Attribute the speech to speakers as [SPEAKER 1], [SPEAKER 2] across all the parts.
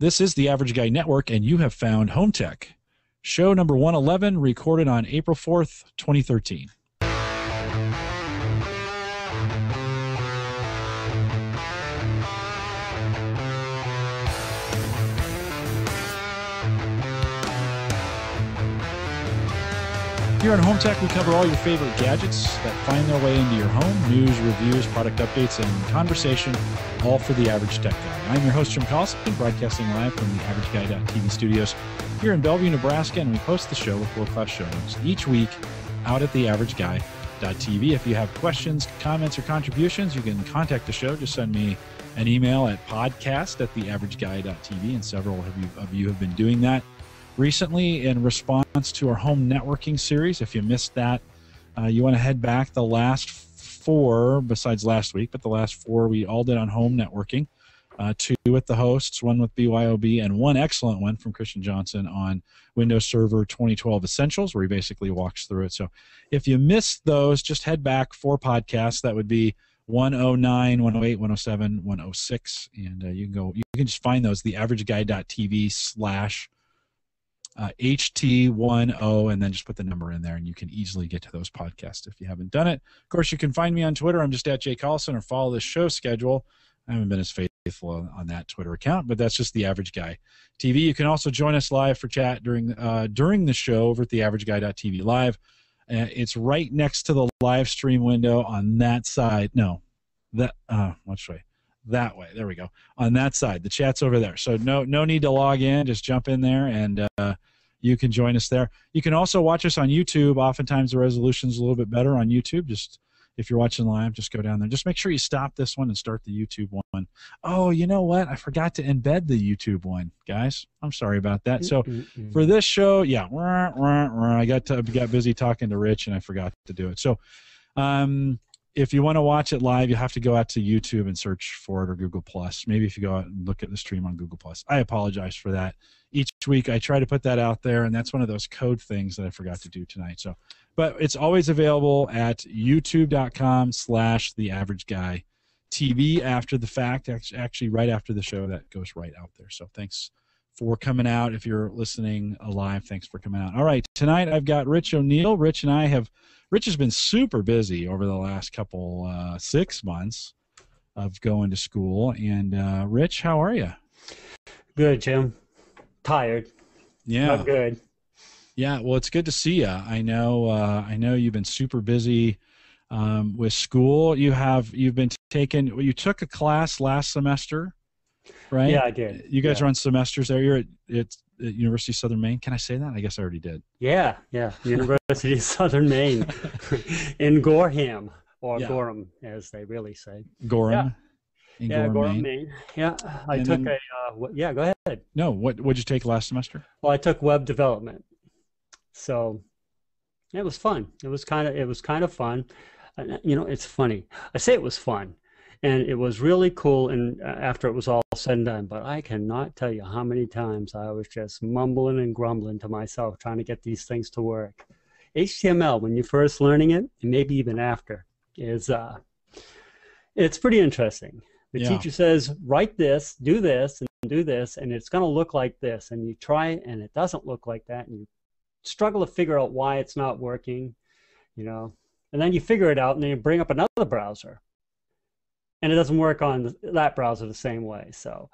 [SPEAKER 1] This is the Average Guy Network, and you have found Home Tech, show number 111, recorded on April 4th, 2013. Here on Home Tech, we cover all your favorite gadgets that find their way into your home, news, reviews, product updates, and conversation, all for the average tech guy. I'm your host, Jim Collison, broadcasting live from the AverageGuy.tv studios here in Bellevue, Nebraska, and we post the show with world-class show notes each week out at the AverageGuy.tv. If you have questions, comments, or contributions, you can contact the show. Just send me an email at podcast@theaverageguy.tv, and several of you have been doing that recently in response to our home networking series. If you missed that, you want to head back the last 4, besides last week, but the last 4 we all did on home networking. 2 with the hosts, 1 with BYOB, and 1 excellent one from Christian Johnson on Windows Server 2012 Essentials, where he basically walks through it. So if you missed those, just head back 4 podcasts. That would be 109, 108, 107, 106, and you can just find those, theaverageguy.tv/ HT111, and then just put the number in there, and you can easily get to those podcasts if you haven't done it. Of course, you can find me on Twitter. I'm just at Jay Collison, or follow the show schedule. I haven't been as faithful on that Twitter account, but that's just the Average Guy TV. You can also join us live for chat during the show over at the AverageGuy.tv live. It's right next to the live stream window on that side. No, which way? That way. There we go. On that side, the chat's over there. So no need to log in. Just jump in there, and you can join us there. You can also watch us on YouTube. Oftentimes the resolution's a little bit better on YouTube. Just if you're watching live, just go down there. Just make sure you stop this one and start the YouTube one. Oh, you know what? I forgot to embed the YouTube one, guys. I'm sorry about that. So for this show, yeah, I got busy talking to Rich, and I forgot to do it. So if you want to watch it live, you have to go out to YouTube and search for it, or Google+. Maybe if you go out and look at the stream on Google+. I apologize for that. Each week I try to put that out there, and that's one of those code things that I forgot to do tonight. So, but it's always available at youtube.com/theaverageguy.tv after the fact, actually right after the show. That goes right out there. So thanks for coming out. If you're listening live, thanks for coming out. All right, tonight I've got Rich O'Neill. Rich has been super busy over the last couple 6 months of going to school. And Rich, how are you?
[SPEAKER 2] Good, Jim. Tired.
[SPEAKER 1] Yeah.
[SPEAKER 2] Not good.
[SPEAKER 1] Yeah. Well, it's good to see you. I know you've been super busy with school. You took a class last semester, right?
[SPEAKER 2] Yeah, I did.
[SPEAKER 1] You guys are on semesters there. You're at University of Southern Maine. Can I say that? I guess I already did.
[SPEAKER 2] Yeah. University of Southern Maine in Gorham, or
[SPEAKER 1] Yeah.
[SPEAKER 2] Gorham, as they really say.
[SPEAKER 1] Gorham.
[SPEAKER 2] Yeah. Gorham, Maine. Yeah, yeah, go ahead.
[SPEAKER 1] No, what'd you take last semester?
[SPEAKER 2] Well, I took web development, so it was fun. It was kind of fun. It's funny. I say it was fun, and it was really cool. And after it was all said and done, but I cannot tell you how many times I was just mumbling and grumbling to myself trying to get these things to work. HTML, when you're first learning it, and maybe even after, it's pretty interesting. The teacher says, write this, and do this, and it's going to look like this. And you try it, and it doesn't look like that, and you struggle to figure out why it's not working, And then you figure it out, and then you bring up another browser, and it doesn't work on that browser the same way. So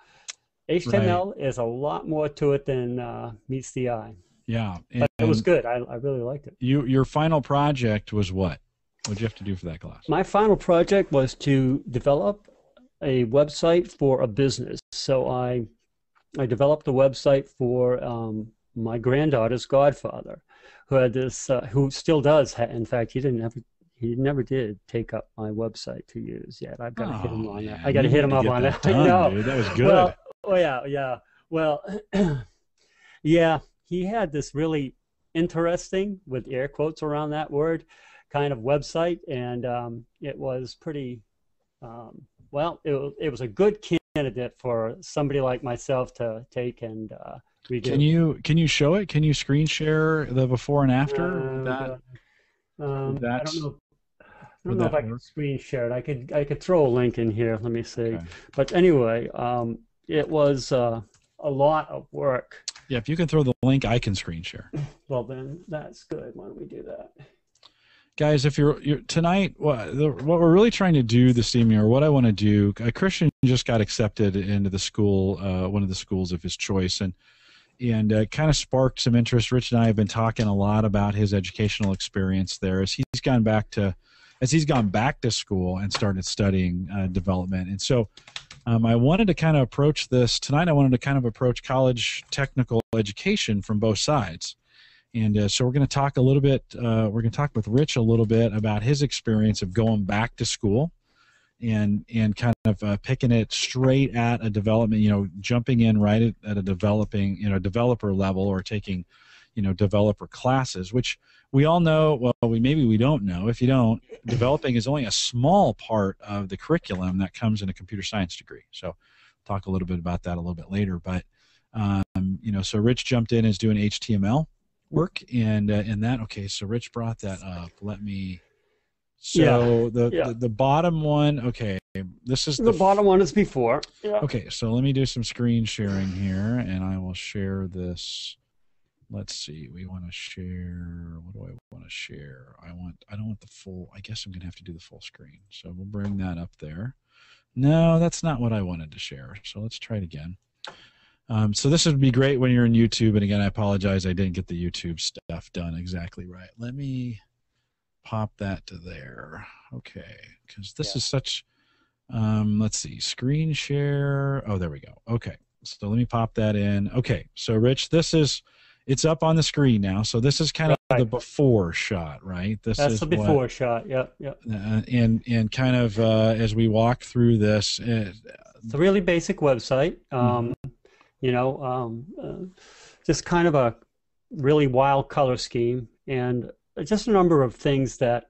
[SPEAKER 2] HTML is a lot more to it than meets the eye.
[SPEAKER 1] Yeah.
[SPEAKER 2] But it was good. I really liked it.
[SPEAKER 1] Your final project was what? What did you have to do for that class?
[SPEAKER 2] My final project was to develop a website for a business. So I developed a website for my granddaughter's godfather, who had this, who still does. In fact, he never did take up my website to use yet. I've got to hit him on that. I got to hit him up on that.
[SPEAKER 1] I know, dude. That was good.
[SPEAKER 2] Yeah. Well, yeah. He had this really interesting, with air quotes around that word, kind of website, and it was pretty. It was a good candidate for somebody like myself to take and redo.
[SPEAKER 1] Can you show it? Can you screen share the before and after?
[SPEAKER 2] I don't know. I don't know if I can screen share it. I could throw a link in here. Let me see. Okay. But anyway, it was a a lot of work.
[SPEAKER 1] Yeah, if you can throw the link, I can screen share.
[SPEAKER 2] Well, then that's good. Why don't we do that?
[SPEAKER 1] Guys, if you're tonight, what we're really trying to do this evening, or what I want to do, Christian just got accepted into the school, one of the schools of his choice, and kind of sparked some interest. Rich and I have been talking a lot about his educational experience there as he's gone back to school and started studying development. And so I wanted to kind of approach this tonight. I wanted to kind of approach college technical education from both sides. And so we're going to talk a little bit, we're going to talk with Rich a little bit about his experience of going back to school and kind of picking it straight at a development, jumping in right at a developer level, or taking, developer classes, which we all know, well, maybe we don't know. If you don't, developing is only a small part of the curriculum that comes in a computer science degree. So talk a little bit about that a little bit later. But, so Rich jumped in as doing HTML work, and that, okay, so Rich brought that up. Let me, the bottom one, okay, this is
[SPEAKER 2] the bottom one is before. Yeah.
[SPEAKER 1] Okay, so let me do some screen sharing here, and I will share this. Let's see, we want to share, what do I want to share? I don't want the full, I guess I'm going to have to do the full screen. So we'll bring that up there. No, that's not what I wanted to share. So let's try it again. So this would be great when you're in YouTube. And again, I apologize, I didn't get the YouTube stuff done exactly right. Let me pop that to there. Okay, because this is such, let's see, screen share. Oh, there we go. Okay, so let me pop that in. Okay, so Rich, it's up on the screen now. So this is kind of the before shot, right?
[SPEAKER 2] That's the before shot. Yep.
[SPEAKER 1] And kind of as we walk through this,
[SPEAKER 2] it's a really basic website. Just kind of a really wild color scheme, and just a number of things that,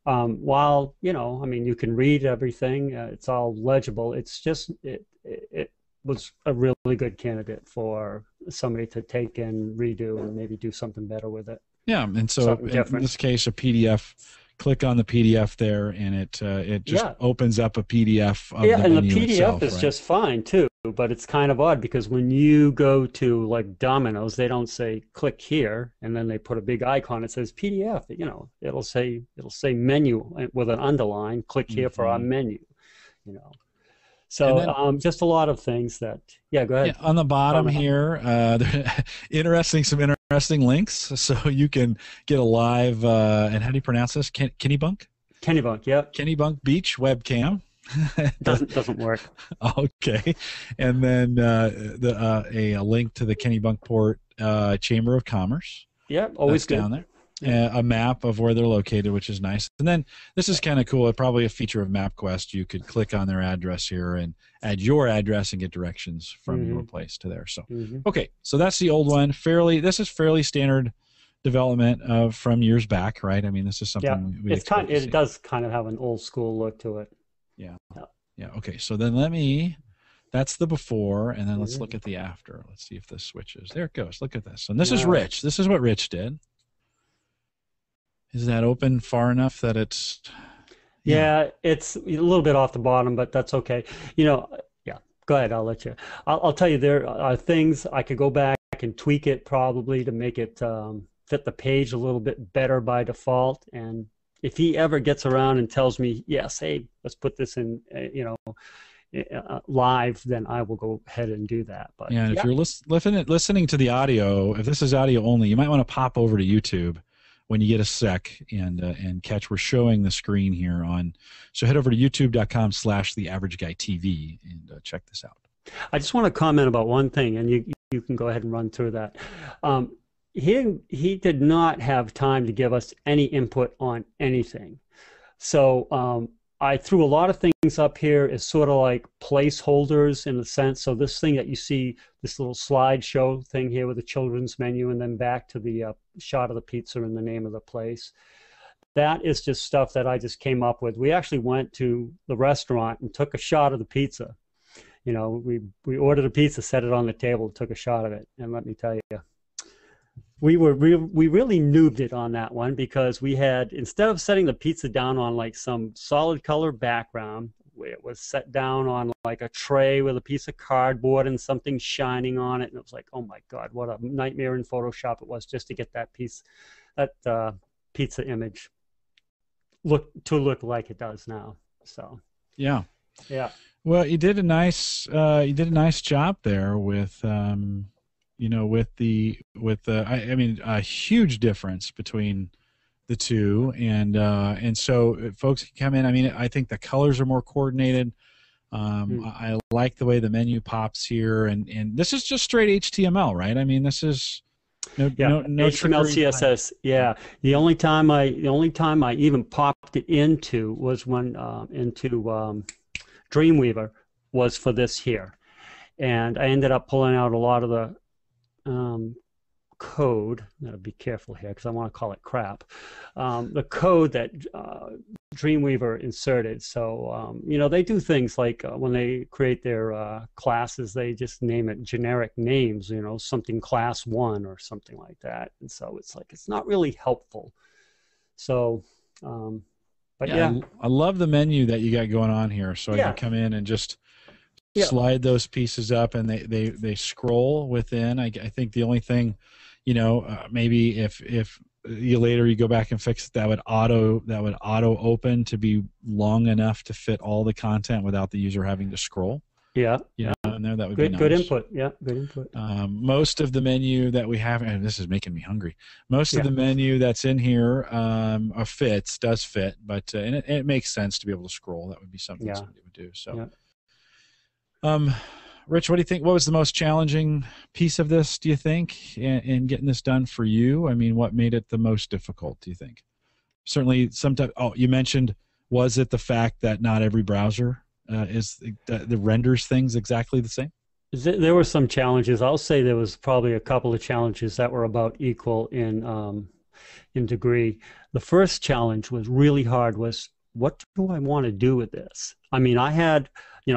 [SPEAKER 2] while you can read everything, it's all legible. It's just it was a really good candidate for somebody to take and redo and maybe do something better with it.
[SPEAKER 1] Yeah, and so in this case, a PDF. Click on the PDF there, and it just opens up a PDF of the menu
[SPEAKER 2] and the PDF
[SPEAKER 1] itself,
[SPEAKER 2] is just fine too. But it's kind of odd because when you go to like Domino's, they don't say click here and then they put a big icon. It says PDF. It'll say menu with an underline. Click here for our menu. So then, just a lot of things that, go ahead.
[SPEAKER 1] Yeah, on the bottom here, some interesting links, so you can get a live, and how do you pronounce this? Kennebunk?
[SPEAKER 2] Kennebunk, yep.
[SPEAKER 1] Kennebunk Beach webcam.
[SPEAKER 2] doesn't work.
[SPEAKER 1] Okay, and then a link to the Kennebunkport Chamber of Commerce.
[SPEAKER 2] Yep, always good.
[SPEAKER 1] Down there. A map of where they're located, which is nice. And then this is kind of cool. Probably a feature of MapQuest. You could click on their address here and add your address and get directions from your place to there. So, okay, so that's the old one. This is fairly standard development from years back, right? I mean, this is something
[SPEAKER 2] it does kind of have an old school look to it.
[SPEAKER 1] Yeah. Okay, so then that's the before, and then let's look at the after. Let's see if this switches. There it goes. Look at this. And this is Rich. This is what Rich did. Is that open far enough that it's...
[SPEAKER 2] Yeah, it's a little bit off the bottom, but that's okay. Go ahead. I'll let you. I'll tell you, there are things I could go back and tweak it probably to make it fit the page a little bit better by default. And if he ever gets around and tells me, yes, hey, let's put this in, live, then I will go ahead and do that. But
[SPEAKER 1] if you're listening to the audio, if this is audio only, you might want to pop over to YouTube when you get a sec and catch. We're showing the screen here on, so head over to youtube.com/theaverageguy.tv and check this out.
[SPEAKER 2] I just want to comment about one thing, and you can go ahead and run through that. He did not have time to give us any input on anything. So I threw a lot of things up here as sort of like placeholders in a sense. So this thing that you see, this little slideshow thing here with the children's menu, and then back to the shot of the pizza and the name of the place. That is just stuff that I just came up with. We actually went to the restaurant and took a shot of the pizza. We ordered a pizza, set it on the table, took a shot of it, and let me tell you, we really noobed it on that one, because we had, instead of setting the pizza down on like some solid color background, it was set down on like a tray with a piece of cardboard and something shining on it, and it was like, oh my God, what a nightmare in Photoshop it was just to get that pizza image look like it does now. So
[SPEAKER 1] yeah. Well, you did a nice job there with I mean, a huge difference between the two, and so folks can come in. I mean, I think the colors are more coordinated. I like the way the menu pops here, and this is just straight HTML, right? I mean, this is no
[SPEAKER 2] HTML, CSS. Yeah, the only time I even popped it into was when into Dreamweaver was for this here, and I ended up pulling out a lot of the code. I gotta be careful here because I want to call it crap. The code that Dreamweaver inserted. So they do things like when they create their classes, they just name it generic names. Something class 1 or something like that. And so it's like it's not really helpful. So, but yeah,
[SPEAKER 1] I love the menu that you got going on here. So I can come in and just slide those pieces up, and they scroll within. I think the only thing, maybe if later you go back and fix it, that would auto open to be long enough to fit all the content without the user having to scroll. And there, that would be nice.
[SPEAKER 2] Good input. Yeah, good input.
[SPEAKER 1] Most of the menu that we have, and this is making me hungry. Most of the menu that's in here does fit, but and it makes sense to be able to scroll. That would be something somebody would do. So. Rich, what do you think? What was the most challenging piece of this, do you think, in getting this done for you? I mean, what made it the most difficult, do you think? Certainly, you mentioned, was it the fact that not every browser the renders things exactly the same?
[SPEAKER 2] There were some challenges. I'll say there was probably a couple of challenges that were about equal in degree. The first challenge was really hard. Was what do I want to do with this? I mean, I had an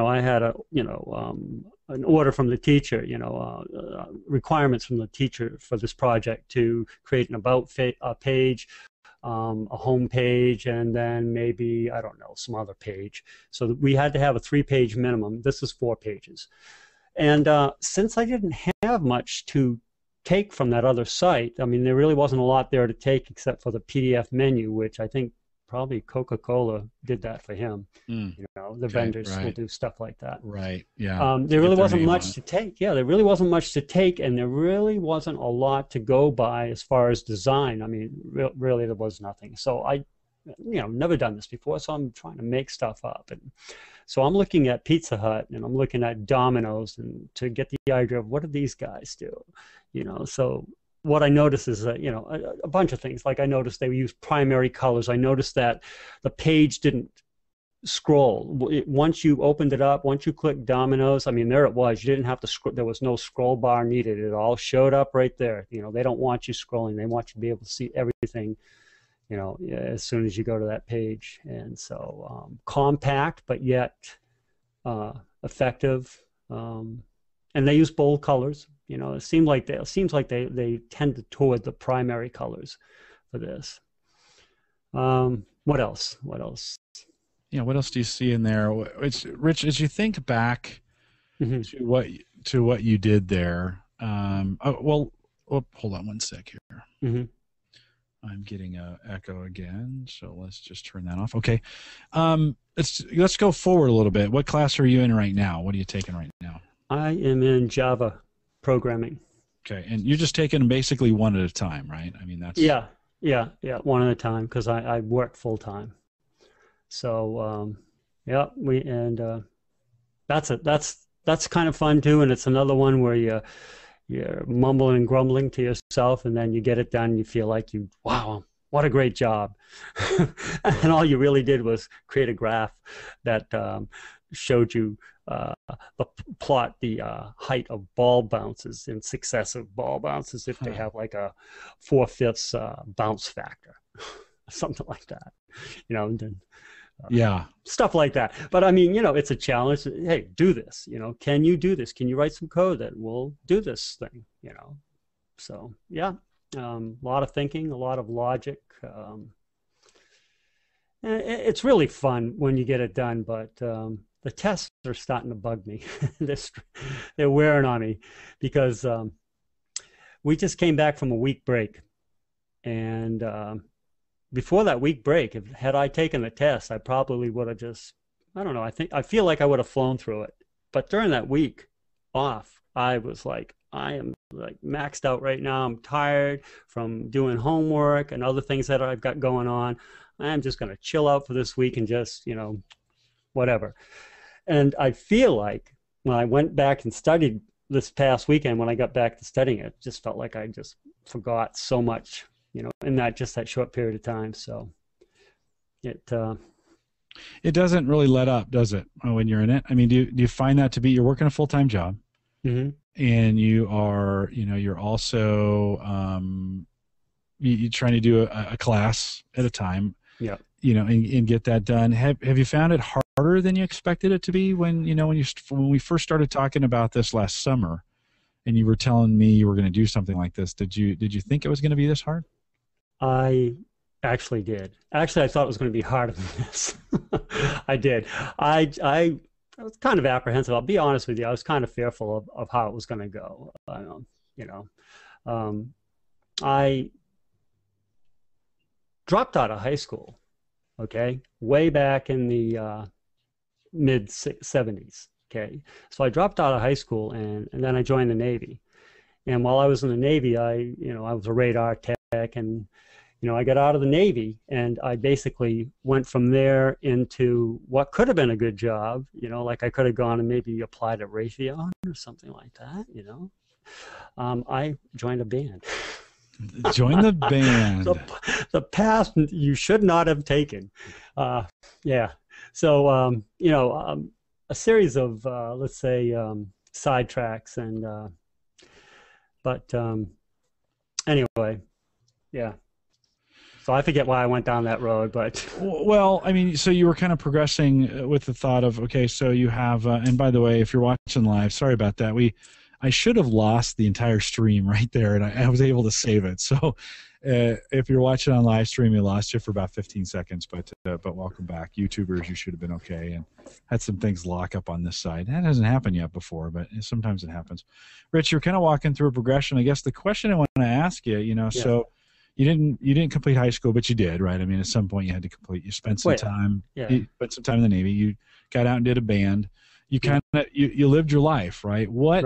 [SPEAKER 2] order from the teacher, requirements from the teacher for this project to create an about page, a home page, and then maybe, I don't know, some other page. So we had to have a 3-page minimum. This is 4 pages. And since I didn't have much to take from that other site, I mean, there really wasn't a lot there to take except for the PDF menu, which I think probably Coca-Cola did that for him. The vendors will do stuff like that.
[SPEAKER 1] Right. Yeah.
[SPEAKER 2] There really wasn't much to take. Yeah, there really wasn't much to take, and there really wasn't a lot to go by as far as design. I mean, really, there was nothing. So I, never done this before, so I'm trying to make stuff up. And so I'm looking at Pizza Hut, and I'm looking at Domino's, and to get the idea of what do these guys do, So what I noticed is that, a bunch of things. Like I noticed they use primary colors. I noticed that the page didn't scroll. Once you opened it up, once you clicked Domino's, I mean, there it was. You didn't have to scroll. There was no scroll bar needed. It all showed up right there. They don't want you scrolling. They want you to be able to see everything, as soon as you go to that page. And so compact, but yet effective. And they use bold colors. It seems like they tended toward the primary colors for this. What else?
[SPEAKER 1] Yeah, what else do you see in there? It's Rich, as you think back to what you did there. Hold on one sec here. I'm getting an echo again, so let's just turn that off. Okay, let's go forward a little bit. What class are you in right now? What are you taking right now?
[SPEAKER 2] I am in Java programming.
[SPEAKER 1] Okay, and you're just taking basically one at a time, right? I mean, that's
[SPEAKER 2] yeah, one at a time because I work full time. So that's kind of fun too, and it's another one where you're mumbling and grumbling to yourself, and then you get it done, and you feel like wow, what a great job, and all you really did was create a graph that showed you plot the height of ball bounces and successive ball bounces if they have like a 4/5 bounce factor, something like that, and then, stuff like that. But I mean, it's a challenge. Hey, do this. Can you do this? Can you write some code that will do this thing? So a lot of thinking, a lot of logic. It's really fun when you get it done, but the tests are starting to bug me. They're wearing on me because we just came back from a week break. And before that week break, had I taken the test, I probably would have just, I don't know, I feel like I would have flown through it. But during that week off, I was like, I am like maxed out right now. I'm tired from doing homework and other things that I've got going on. I'm just going to chill out for this week and just, whatever. And I feel like when I went back and studied this past weekend, when I got back to studying, it just felt like I just forgot so much, in that short period of time. So it
[SPEAKER 1] doesn't really let up, does it, when you're in it? I mean, do you find that to be, you're working a full-time job,
[SPEAKER 2] mm-hmm.
[SPEAKER 1] and you are, you're also, you're trying to do a class at a time,
[SPEAKER 2] yeah,
[SPEAKER 1] and get that done. Have you found it harder than you expected it to be when we first started talking about this last summer, and you were telling me you were going to do something like this? Did you think it was going to be this hard?
[SPEAKER 2] I actually did. Actually, I thought it was going to be harder than this. I did. I was kind of apprehensive. I'll be honest with you. I was kind of fearful of how it was going to go. I dropped out of high school, okay, way back in the mid 70s, okay. So I dropped out of high school and then I joined the Navy. And while I was in the Navy, I was a radar tech, and I got out of the Navy and I basically went from there into what could have been a good job, like I could have gone and maybe applied at Raytheon or something like that, I joined a band.
[SPEAKER 1] Join the band.
[SPEAKER 2] The path you should not have taken. Yeah. So, a series of, let's say, sidetracks and, but anyway, yeah. So I forget why I went down that road, but.
[SPEAKER 1] Well, I mean, so you were kind of progressing with the thought of, okay, so you have, and by the way, if you're watching live, sorry about that. I should have lost the entire stream right there, and I was able to save it. So if you're watching on live stream, we lost you for about 15 seconds, but welcome back. YouTubers, you should have been okay, and had some things lock up on this side. That hasn't happened yet before, but sometimes it happens. Rich, you're kind of walking through a progression. I guess the question I want to ask you, yeah. So you didn't complete high school, but you did, right? I mean, at some point you had to complete. You spent some time.
[SPEAKER 2] Yeah.
[SPEAKER 1] You spent some time in the Navy. You got out and did a band. You kind of you lived your life, right? What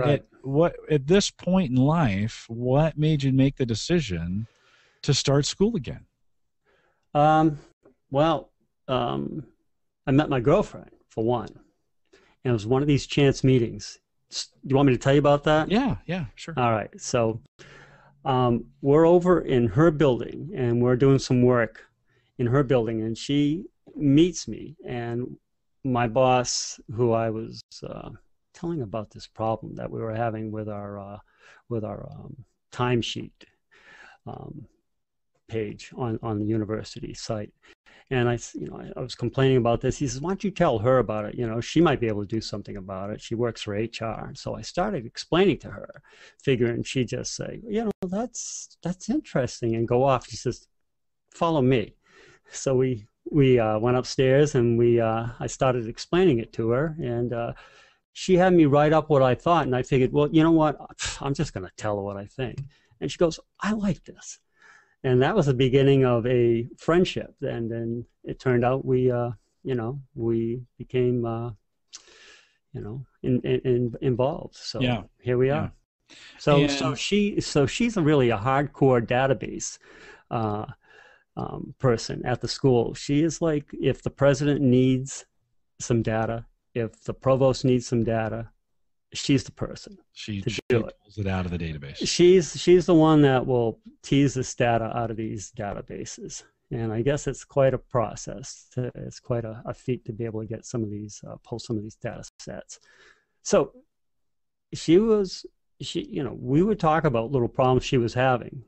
[SPEAKER 1] at this point in life, what made you make the decision to start school again?
[SPEAKER 2] Well, I met my girlfriend for one, and it was one of these chance meetings. Do you want me to tell you about that?
[SPEAKER 1] Yeah, sure.
[SPEAKER 2] All right. So we're over in her building, and we're doing some work in her building, and she meets me, and my boss, who I was telling about this problem that we were having with our timesheet page on the university site, and I was complaining about this. He says, "Why don't you tell her about it? She might be able to do something about it. She works for HR." So I started explaining to her, figuring she'd just say, "That's interesting," and go off. She says, "Follow me." So we went upstairs and I started explaining it to her, and she had me write up what I thought, and I figured, well, you know what? I'm just going to tell her what I think. And she goes, "I like this." And that was the beginning of a friendship. And then it turned out we became, involved. So
[SPEAKER 1] yeah.
[SPEAKER 2] Here we are. So she's really a hardcore database person at the school. She is like, if the president needs some data, if the provost needs some data, she's the person. She
[SPEAKER 1] pulls it out of the database.
[SPEAKER 2] She's the one that will tease this data out of these databases. And I guess it's quite a process. It's quite a feat to be able to get some of these, pull some of these data sets. So we would talk about little problems she was having,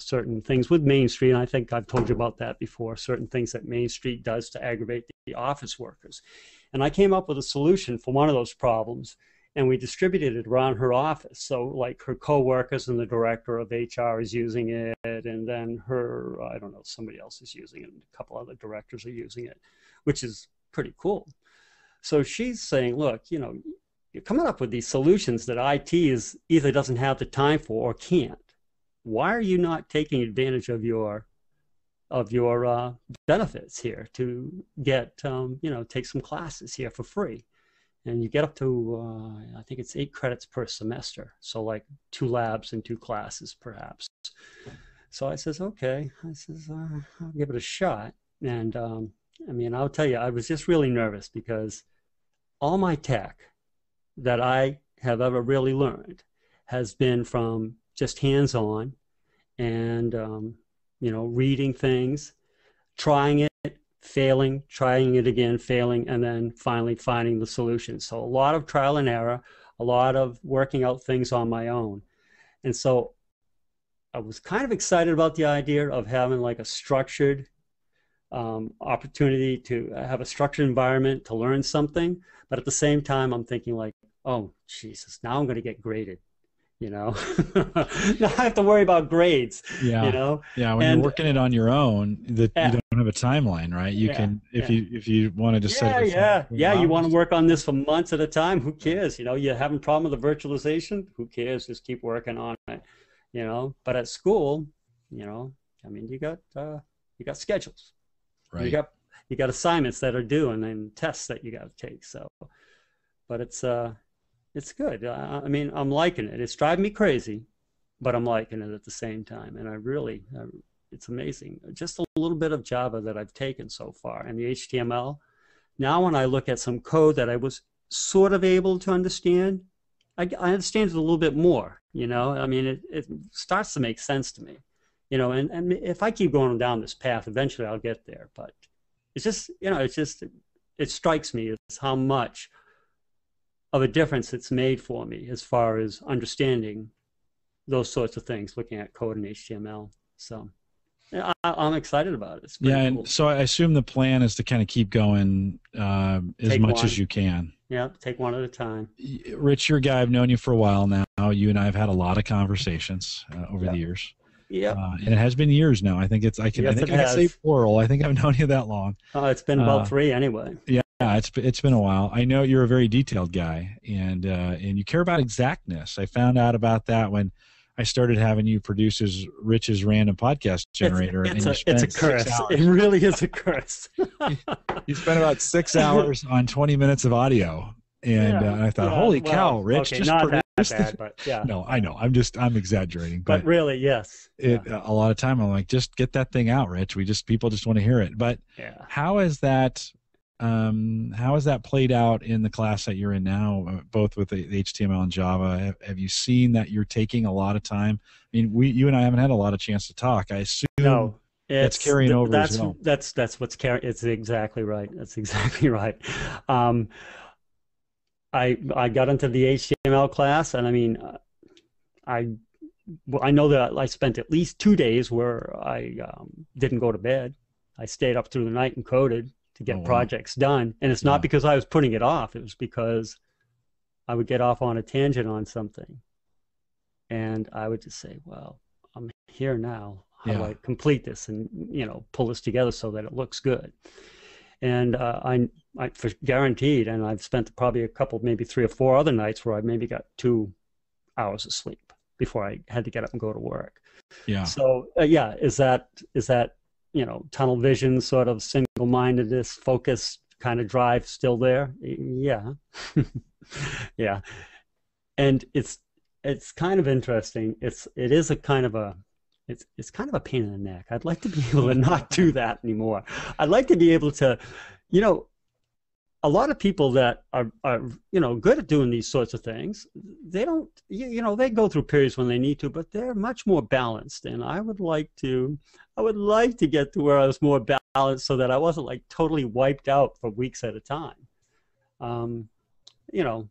[SPEAKER 2] certain things with Main Street. And I think I've told you about that before, certain things that Main Street does to aggravate the office workers. And I came up with a solution for one of those problems. and we distributed it around her office. So like her coworkers and the director of HR is using it, and then her, I don't know, somebody else is using it, and a couple other directors are using it, which is pretty cool. So she's saying, look, you know, you're coming up with these solutions that IT is either doesn't have the time for or can't. Why are you not taking advantage of your benefits here to get, you know, take some classes here for free? And you get up to, I think it's 8 credits per semester. So like 2 labs and 2 classes, perhaps. So I says, okay. I says, I'll give it a shot. And I mean, I'll tell you, I was just really nervous because all my tech that I have ever really learned has been from just hands-on and, you know, reading things, trying it, failing, trying it again, failing, and then finally finding the solution. So a lot of trial and error, a lot of working out things on my own. And so I was kind of excited about the idea of having like a structured opportunity to have a structured environment to learn something. But at the same time, I'm thinking like, oh, Jesus, now I'm going to get graded. You know, now I have to worry about grades.
[SPEAKER 1] Yeah,
[SPEAKER 2] you know.
[SPEAKER 1] Yeah, when you're working it on your own, that you don't have a timeline, right? You can, if you want to just set it
[SPEAKER 2] you want to work on this for months at a time. Who cares? You know, you're having a problem with the virtualization. Who cares? Just keep working on it. You know, but at school, you know, I mean, you got schedules,
[SPEAKER 1] right?
[SPEAKER 2] You got assignments that are due, and then tests that you got to take. So, but it's good. I mean, I'm liking it. It's driving me crazy, but I'm liking it at the same time. And it's amazing. Just a little bit of Java that I've taken so far, and the HTML. Now when I look at some code that I was sort of able to understand, I understand it a little bit more, you know. I mean, it starts to make sense to me, you know, and if I keep going down this path, eventually I'll get there. But it's just, you know, it strikes me as how much of a difference it's made for me as far as understanding those sorts of things, looking at code and HTML. So I'm excited about it. It's pretty cool.
[SPEAKER 1] And so I assume the plan is to kind of keep going as much as you can.
[SPEAKER 2] Yeah, take one at a time.
[SPEAKER 1] Rich, you're a guy, I've known you for a while now. You and I have had a lot of conversations over the years.
[SPEAKER 2] Yeah,
[SPEAKER 1] and it has been years now. I think I can say plural. I think I've known you that long.
[SPEAKER 2] It's been about 3 anyway.
[SPEAKER 1] Yeah, it's been a while. I know you're a very detailed guy, and you care about exactness. I found out about that when I started having you produce Rich's random podcast generator.
[SPEAKER 2] It's a curse. It really is a curse.
[SPEAKER 1] You spent about 6 hours on 20 minutes of audio. And I thought, holy cow, Rich,
[SPEAKER 2] okay,
[SPEAKER 1] just
[SPEAKER 2] not that bad, but yeah.
[SPEAKER 1] No, I know. I'm exaggerating.
[SPEAKER 2] But really, yes.
[SPEAKER 1] A lot of time I'm like, just get that thing out, Rich. People just want to hear it. But how is that played out in the class that you're in now, both with the HTML and Java? Have you seen that you're taking a lot of time? I mean, you and I haven't had a lot of chance to talk. I assume that's carrying over as well.
[SPEAKER 2] That's what's carrying. It's exactly right. That's exactly right. I got into the HTML class, and I mean, I know that I spent at least 2 days where I didn't go to bed. I stayed up through the night and coded to get projects done. And it's not because I was putting it off. It was because I would get off on a tangent on something. And I would just say, well, I'm here now. How do I complete this and, you know, pull this together so that it looks good? And I for guaranteed, and I've spent probably a couple, maybe 3 or 4 other nights where I maybe got 2 hours of sleep before I had to get up and go to work.
[SPEAKER 1] Yeah.
[SPEAKER 2] So is that you know, tunnel vision, sort of single-mindedness, focus kind of drive still there? Yeah. Yeah. And it's kind of interesting. It's kind of a pain in the neck. I'd like to be able to not do that anymore. I'd like to be able to, you know, a lot of people that are you know, good at doing these sorts of things, they don't, you know, they go through periods when they need to, but they're much more balanced. And I would like to get to where I was more balanced so that I wasn't like totally wiped out for weeks at a time. You know,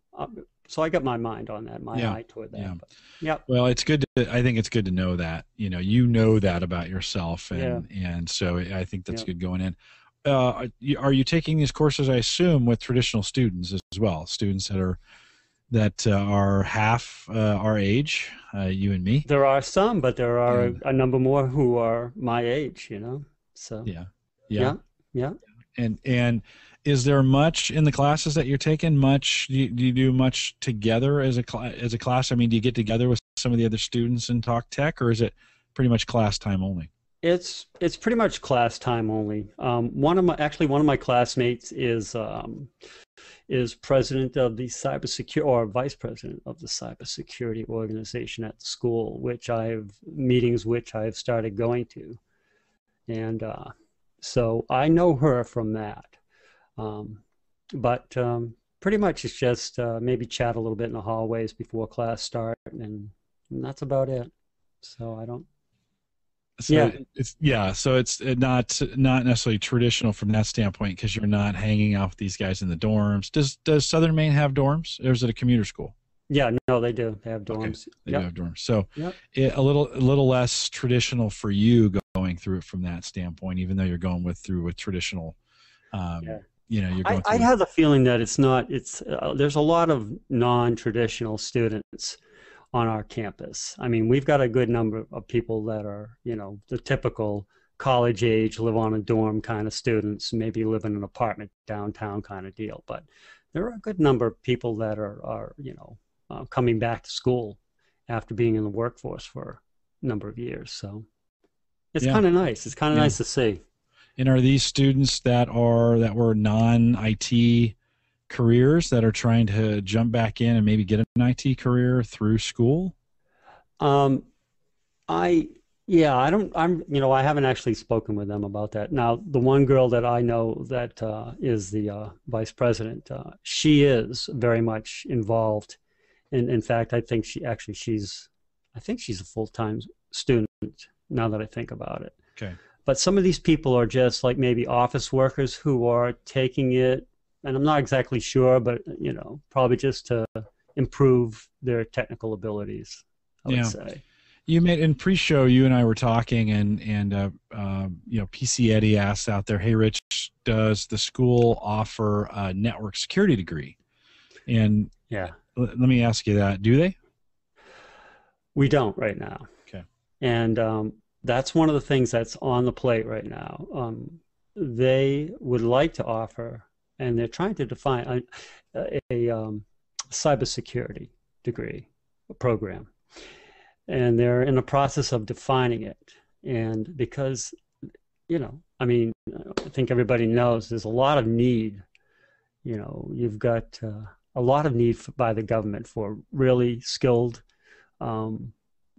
[SPEAKER 2] so I got my mind on that, my eye toward that.
[SPEAKER 1] Yeah.
[SPEAKER 2] But, yeah.
[SPEAKER 1] Well, it's good. I think it's good to know that, you know that about yourself. And so I think that's good going in. Are you taking these courses, I assume, with traditional students as well? Students that are that are half our age, you and me.
[SPEAKER 2] There are some, but there are
[SPEAKER 1] And
[SPEAKER 2] a number more who are my age, you know. So
[SPEAKER 1] yeah, yeah.
[SPEAKER 2] yeah, yeah.
[SPEAKER 1] And is there much in the classes that you're taking? Much do you do much together as a class? I mean, do you get together with some of the other students and talk tech, or is it pretty much class time only?
[SPEAKER 2] It's pretty much class time only. One of my classmates is president of the cybersecurity or vice president of the cybersecurity organization at the school, which I've started going to, and so I know her from that. But pretty much it's just maybe chat a little bit in the hallways before class start, and that's about it. So I don't.
[SPEAKER 1] So so it's not necessarily traditional from that standpoint because you're not hanging out with these guys in the dorms. Does Southern Maine have dorms, or is it a commuter school?
[SPEAKER 2] Yeah, no, they do. They have dorms.
[SPEAKER 1] Okay. They do have dorms. So
[SPEAKER 2] Yep.
[SPEAKER 1] a little less traditional for you going through it from that standpoint, even though you're going through with traditional.
[SPEAKER 2] Yeah.
[SPEAKER 1] You're going.
[SPEAKER 2] I have the feeling that it's not. There's a lot of non-traditional students on our campus. I mean, we've got a good number of people that are, the typical college age, live on a dorm kind of students, maybe live in an apartment downtown kind of deal. But there are a good number of people that are coming back to school after being in the workforce for a number of years. So it's kind of nice. It's kind of nice to see.
[SPEAKER 1] And are these students that were non-IT careers that are trying to jump back in and maybe get an IT career through school?
[SPEAKER 2] I haven't actually spoken with them about that. Now, the one girl that I know that is the vice president, she is very much involved. In fact, I think she's a full-time student now that I think about it.
[SPEAKER 1] Okay.
[SPEAKER 2] But some of these people are just like maybe office workers who are taking it, and I'm not exactly sure, but probably just to improve their technical abilities, I would say.
[SPEAKER 1] You made in pre-show, you and I were talking, and PC Eddie asked out there, "Hey, Rich, does the school offer a network security degree?" And let me ask you that: do they?
[SPEAKER 2] We don't right now.
[SPEAKER 1] Okay.
[SPEAKER 2] And that's one of the things that's on the plate right now. They would like to offer, and they're trying to define a cybersecurity degree program. And they're in the process of defining it. And because, I think everybody knows there's a lot of need. You've got a lot of need by the government for really skilled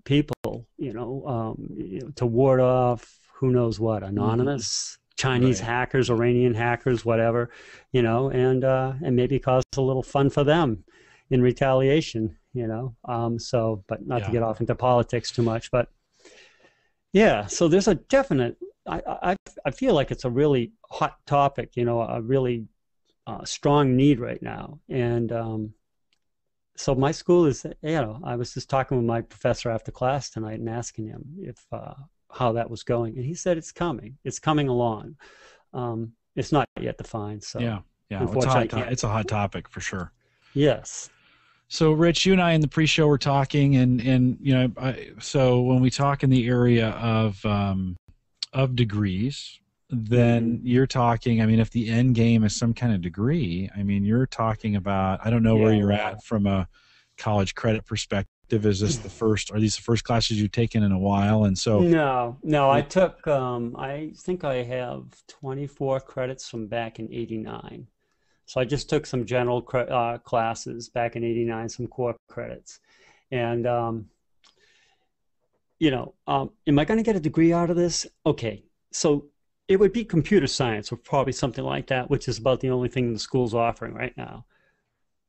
[SPEAKER 2] people, to ward off who knows what, anonymous Chinese hackers, Iranian hackers, whatever, and maybe cause a little fun for them in retaliation, but not to get off into politics too much. But so there's a definite, I feel like it's a really hot topic, a really strong need right now. And so my school is, I was just talking with my professor after class tonight and asking him if how that was going, and he said it's coming along. It's not yet defined, so unfortunately,
[SPEAKER 1] it's a hot topic for sure.
[SPEAKER 2] Yes.
[SPEAKER 1] So Rich, you and I in the pre-show were talking, and so when we talk in the area of degrees, then you're talking, if the end game is some kind of degree, you're talking about, I don't know where you're at from a college credit perspective. Is this are these the first classes you've taken in a while? And so
[SPEAKER 2] no, I took, I think I have 24 credits from back in 89. So I just took some general classes back in 89, some core credits. And, am I going to get a degree out of this? Okay. So it would be computer science or probably something like that, which is about the only thing the school's offering right now.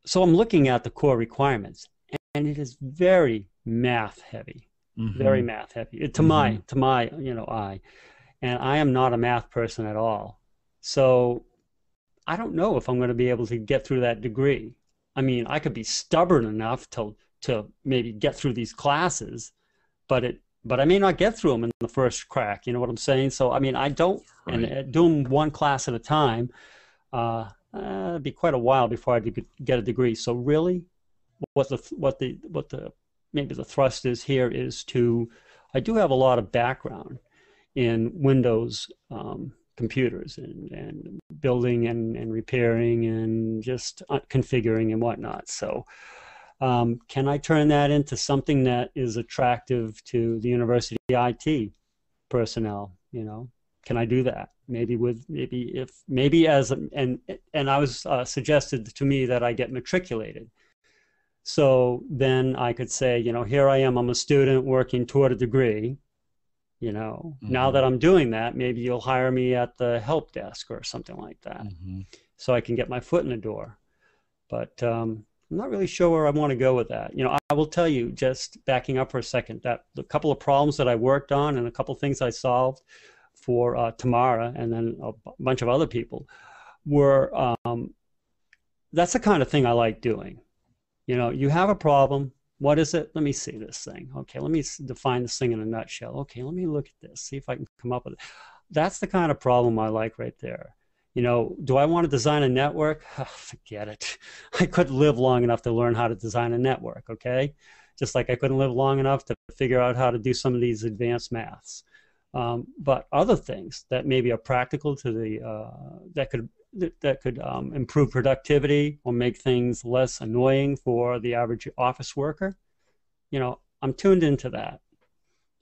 [SPEAKER 2] So I'm looking at the core requirements, and it is very math heavy, very math heavy to my eye. And I am not a math person at all. So I don't know if I'm going to be able to get through that degree. I could be stubborn enough to maybe get through these classes, but I may not get through them in the first crack. You know what I'm saying? So, I don't, and doing one class at a time, it'd be quite a while before I could get a degree. So really, maybe the thrust is here is to, I do have a lot of background in Windows computers and building and repairing and just configuring and whatnot. So can I turn that into something that is attractive to the university IT personnel? You know, can I do that? Maybe and I was suggested to me that I get matriculated. So then I could say, you know, here I am, I'm a student working toward a degree. You know, now that I'm doing that, maybe you'll hire me at the help desk or something like that, so I can get my foot in the door. But I'm not really sure where I want to go with that. You know, I will tell you, just backing up for a second, that the couple of problems that I worked on and a couple of things I solved for Tamara and then a bunch of other people were, that's the kind of thing I like doing. You know, you have a problem. What is it? Let me see this thing. Okay, let me define this thing in a nutshell. Okay, let me look at this, see if I can come up with it. That's the kind of problem I like right there. You know, do I want to design a network? Oh, forget it. I couldn't live long enough to learn how to design a network, okay? Just like I couldn't live long enough to figure out how to do some of these advanced maths. But other things that maybe are practical to the, that could improve productivity or make things less annoying for the average office worker, you know, I'm tuned into that,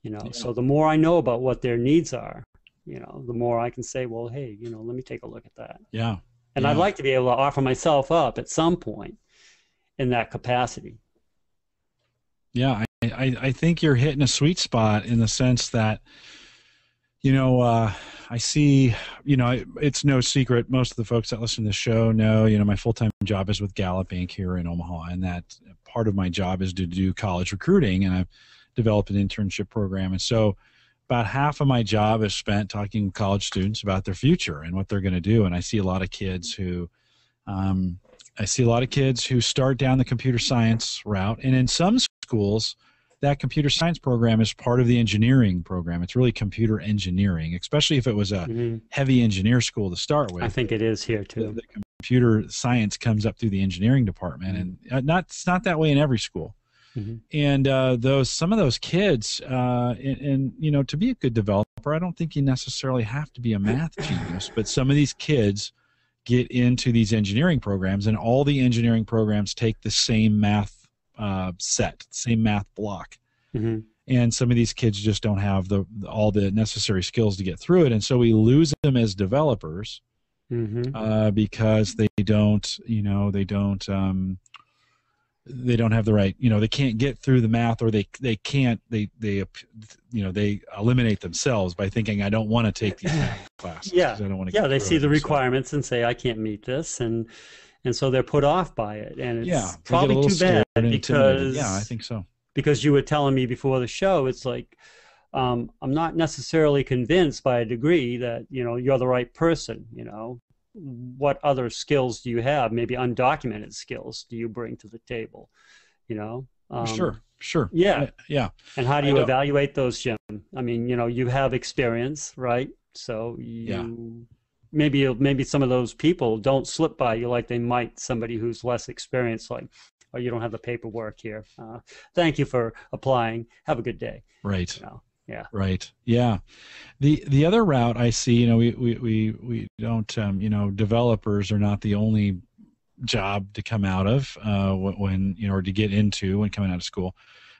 [SPEAKER 2] you know. So the more I know about what their needs are, you know, the more I can say, well, hey, you know, let me take a look at that.
[SPEAKER 1] Yeah.
[SPEAKER 2] And I'd like to be able to offer myself up at some point in that capacity.
[SPEAKER 1] Yeah, I think you're hitting a sweet spot in the sense that, you know, I see, you know, it's no secret. Most of the folks that listen to the show know, you know, my full-time job is with Gallup Inc. here in Omaha, and that part of my job is to do college recruiting, and I've developed an internship program. And so about half of my job is spent talking to college students about their future and what they're going to do. And I see a lot of kids who, start down the computer science route, and in some schools, that computer science program is part of the engineering program. It's really computer engineering, especially if it was a heavy engineer school to start with.
[SPEAKER 2] I think it is here too.
[SPEAKER 1] The computer science comes up through the engineering department, and it's not that way in every school. And some of those kids, and you know, to be a good developer, I don't think you necessarily have to be a math genius, but some of these kids get into these engineering programs, and all the engineering programs take the same math same math block. And some of these kids just don't have all the necessary skills to get through it, and so we lose them as developers because they don't have the right, you know, they can't get through the math, or they eliminate themselves by thinking, I don't want to take these math classes. I don't want to.
[SPEAKER 2] They see the requirements and say, I can't meet this, and so they're put off by it, and it's probably too bad because
[SPEAKER 1] I think so.
[SPEAKER 2] Because you were telling me before the show, it's like I'm not necessarily convinced by a degree that, you know, you're the right person. You know, what other skills do you have? Maybe undocumented skills do you bring to the table? You know,
[SPEAKER 1] sure,
[SPEAKER 2] yeah. And how do you evaluate those, Jim? I mean, you know, you have experience, right? So maybe some of those people don't slip by you like they might somebody who's less experienced, like, oh, you don't have the paperwork here. Thank you for applying. Have a good day.
[SPEAKER 1] Right.
[SPEAKER 2] You know? Yeah.
[SPEAKER 1] Right. Yeah. The other route I see, you know, we don't, you know, developers are not the only job to come out of when, you know, or to get into when coming out of school.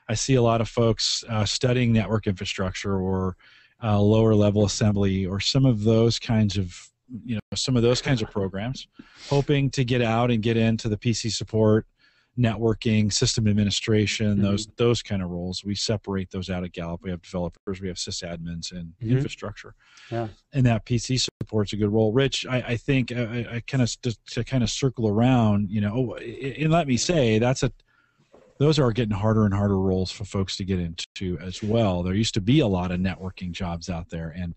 [SPEAKER 1] I see a lot of folks studying network infrastructure or lower level assembly or some of those kinds of programs, hoping to get out and get into the PC support, networking, system administration, those kind of roles. We separate those out at Gallup. We have developers, we have sysadmins, and infrastructure. Yeah. And that PC support's a good role. Rich, I think I kind of circle around, you know, and let me say those are getting harder and harder roles for folks to get into as well. There used to be a lot of networking jobs out there, and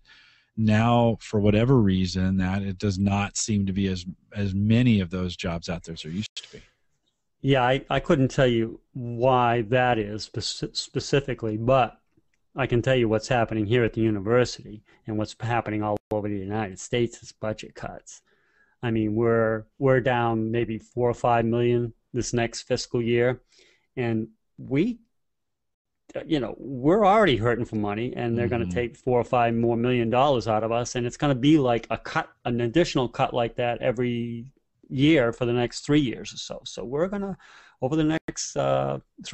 [SPEAKER 1] now, for whatever reason, that it does not seem to be as many of those jobs out there as there used to be.
[SPEAKER 2] Yeah, I couldn't tell you why that is specifically, but I can tell you what's happening here at the university and what's happening all over the United States is budget cuts. I mean, we're down maybe 4 or 5 million this next fiscal year, and we're already hurting for money, and they're going to take $4 or $5 million out of us, and it's going to be like an additional cut like that every year for the next 3 years or so. So we're going to, over the next 3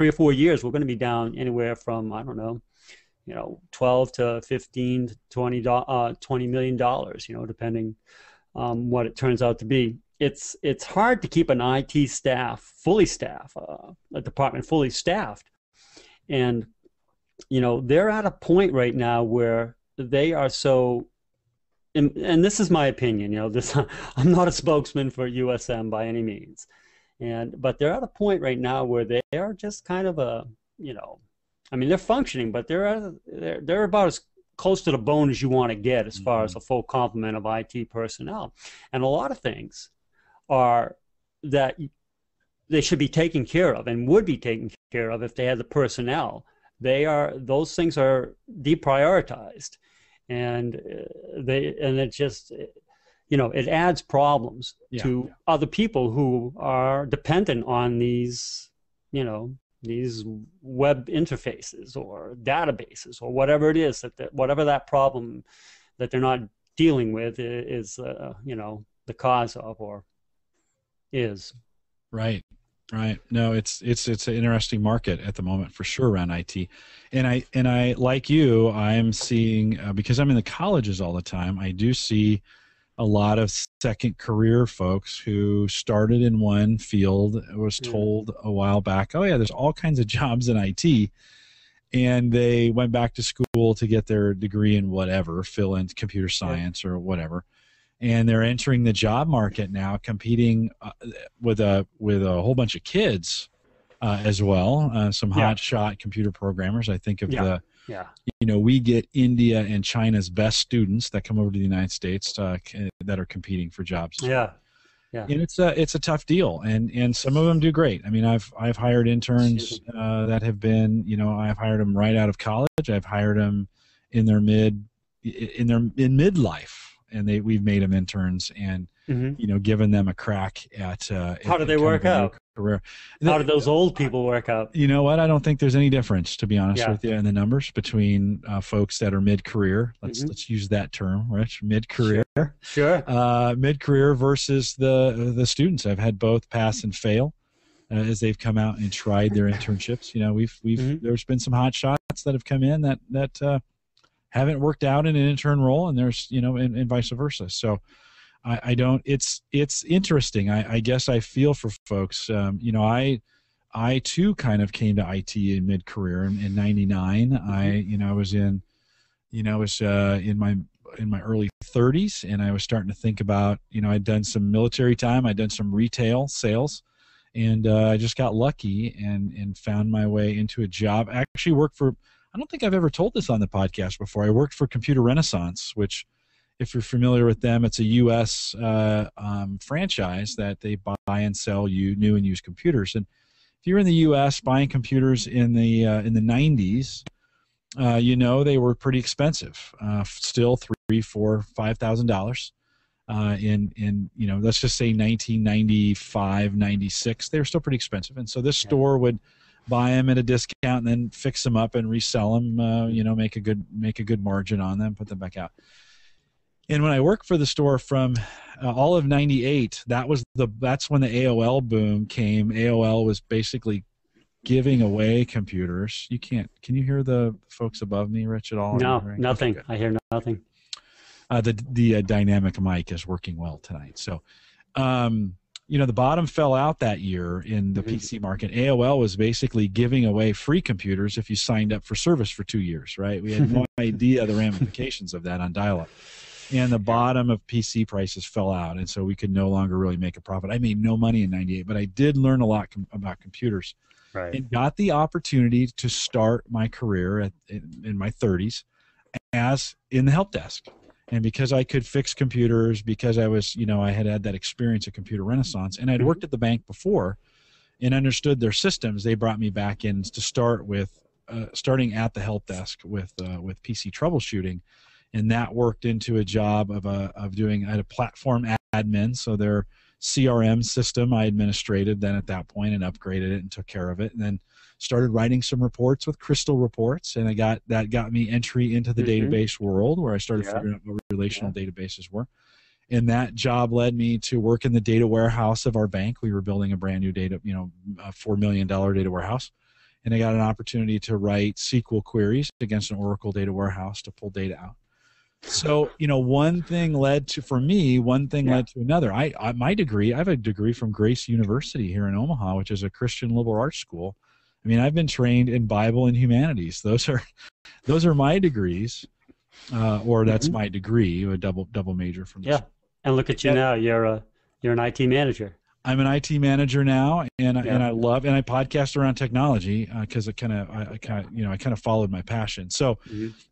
[SPEAKER 2] or 4 years, we're going to be down anywhere from, I don't know, 12 to 15 to $20 million, depending what it turns out to be. It's hard to keep an IT staff fully staffed, a department fully staffed. And, they're at a point right now where they are so, and this is my opinion, I'm not a spokesman for USM by any means. But they're at a point right now where they are just kind of they're functioning, but they're about as close to the bone as you want to get as far as a full complement of IT personnel. And a lot of things are that they should be taken care of and would be taken care of if they had the personnel. Those things are deprioritized, and it just, it adds problems to other people who are dependent on these web interfaces or databases or whatever it is whatever that problem that they're not dealing with is the cause of or is.
[SPEAKER 1] Right. No, it's an interesting market at the moment for sure around IT, and I like you, I'm seeing because I'm in the colleges all the time. I do see a lot of second career folks who started in one field, was told a while back, oh yeah, there's all kinds of jobs in IT, and they went back to school to get their degree in whatever, fill in computer science or whatever, and they're entering the job market now, competing with a whole bunch of kids as well, some hotshot computer programmers. I think of we get India and China's best students that come over to the United States that are competing for jobs.
[SPEAKER 2] Yeah.
[SPEAKER 1] And it's a tough deal, and some of them do great. I mean, I've hired interns that have been, I've hired them right out of college. I've hired them in midlife, and we've made them interns and given them a crack at
[SPEAKER 2] how do they work out?
[SPEAKER 1] Career.
[SPEAKER 2] How do those old people work out?
[SPEAKER 1] You know what? I don't think there's any difference, to be honest with you, in the numbers between folks that are mid-career. Let's use that term, Rich. Mid-career.
[SPEAKER 2] Sure.
[SPEAKER 1] Mid-career versus the students. I've had both pass and fail as they've come out and tried their internships. There's been some hot shots that have come in that haven't worked out in an intern role, and there's and vice versa. So I don't. It's interesting. I guess I feel for folks. I too kind of came to IT in mid-career in '99. I was in my early 30s, and I was starting to think about I'd done some military time, I'd done some retail sales, and I just got lucky and found my way into a job. I actually worked for. I don't think I've ever told this on the podcast before. I worked for Computer Renaissance, which, if you're familiar with them, it's a U.S. Franchise that they buy and sell new and used computers. And if you're in the U.S. buying computers in the 90s, they were pretty expensive. Still $3,000, $4,000, $5,000. In let's just say 1995, 96, they were still pretty expensive. And so this store would buy them at a discount and then fix them up and resell them. Make a good margin on them, put them back out. And when I worked for the store from all of '98, that's when the AOL boom came. AOL was basically giving away computers. Can you hear the folks above me, Rich, at all?
[SPEAKER 2] No, nothing. Okay, I hear nothing.
[SPEAKER 1] The dynamic mic is working well tonight. So, the bottom fell out that year in the PC market. AOL was basically giving away free computers if you signed up for service for 2 years, right? We had no idea the ramifications of that on dial-up. And the bottom of PC prices fell out, and so we could no longer really make a profit. I made no money in '98, but I did learn a lot about computers,
[SPEAKER 2] right?
[SPEAKER 1] And got the opportunity to start my career in my 30s as in the help desk. And because I could fix computers, because I was, I had that experience at Computer Renaissance, and I'd worked at the bank before and understood their systems, they brought me back in to start with, starting at the help desk with PC troubleshooting. And that worked into a job of doing a platform admin. So they're CRM system I administrated then at that point, and upgraded it and took care of it, and then started writing some reports with Crystal Reports, and that got me entry into the database world, where I started figuring out what relational databases were. And that job led me to work in the data warehouse of our bank. We were building a brand new a $4 million data warehouse. And I got an opportunity to write SQL queries against an Oracle data warehouse to pull data out. So, one thing led to another. My degree, I have a degree from Grace University here in Omaha, which is a Christian liberal arts school. I mean, I've been trained in Bible and humanities. Those are my degrees, or that's my degree, a double major from the school.
[SPEAKER 2] And look at you now. You're an IT manager.
[SPEAKER 1] I'm an IT manager now, and I podcast around technology because I kind of followed my passion. So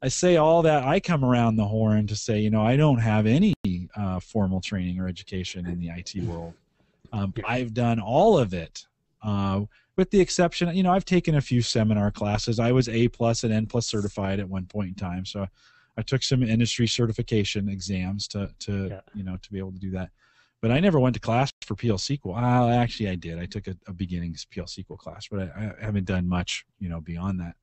[SPEAKER 1] I say all that. I come around the horn to say, I don't have any formal training or education in the IT world. I've done all of it, with the exception, I've taken a few seminar classes. I was A+ and N+ certified at one point in time, so I took some industry certification exams to be able to do that. But I never went to class for PL SQL. Actually, I did. I took a beginnings PL SQL class, but I haven't done much, beyond that.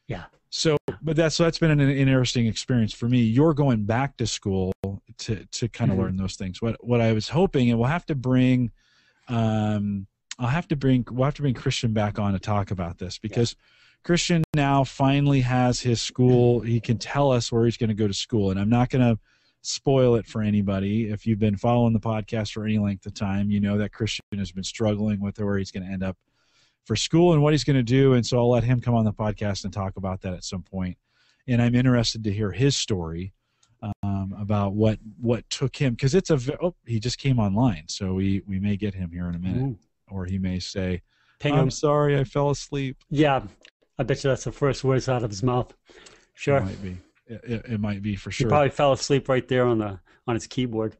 [SPEAKER 2] Yeah.
[SPEAKER 1] So, but that's been an interesting experience for me. You're going back to school to kind of learn those things. What I was hoping, and we'll have to bring Christian back on to talk about this, because Christian now finally has his school. He can tell us where he's going to go to school, and I'm not going to spoil it for anybody. If you've been following the podcast for any length of time, you know that Christian has been struggling with where he's going to end up for school and what he's going to do. And so I'll let him come on the podcast and talk about that at some point. And I'm interested to hear his story about what took him, because he just came online, so we may get him here in a minute, or he may say, "I'm sorry, I fell asleep." Yeah,
[SPEAKER 2] I bet you that's the first words out of his mouth. Sure,
[SPEAKER 1] it might be. It might be for sure.
[SPEAKER 2] He probably fell asleep right there on his keyboard,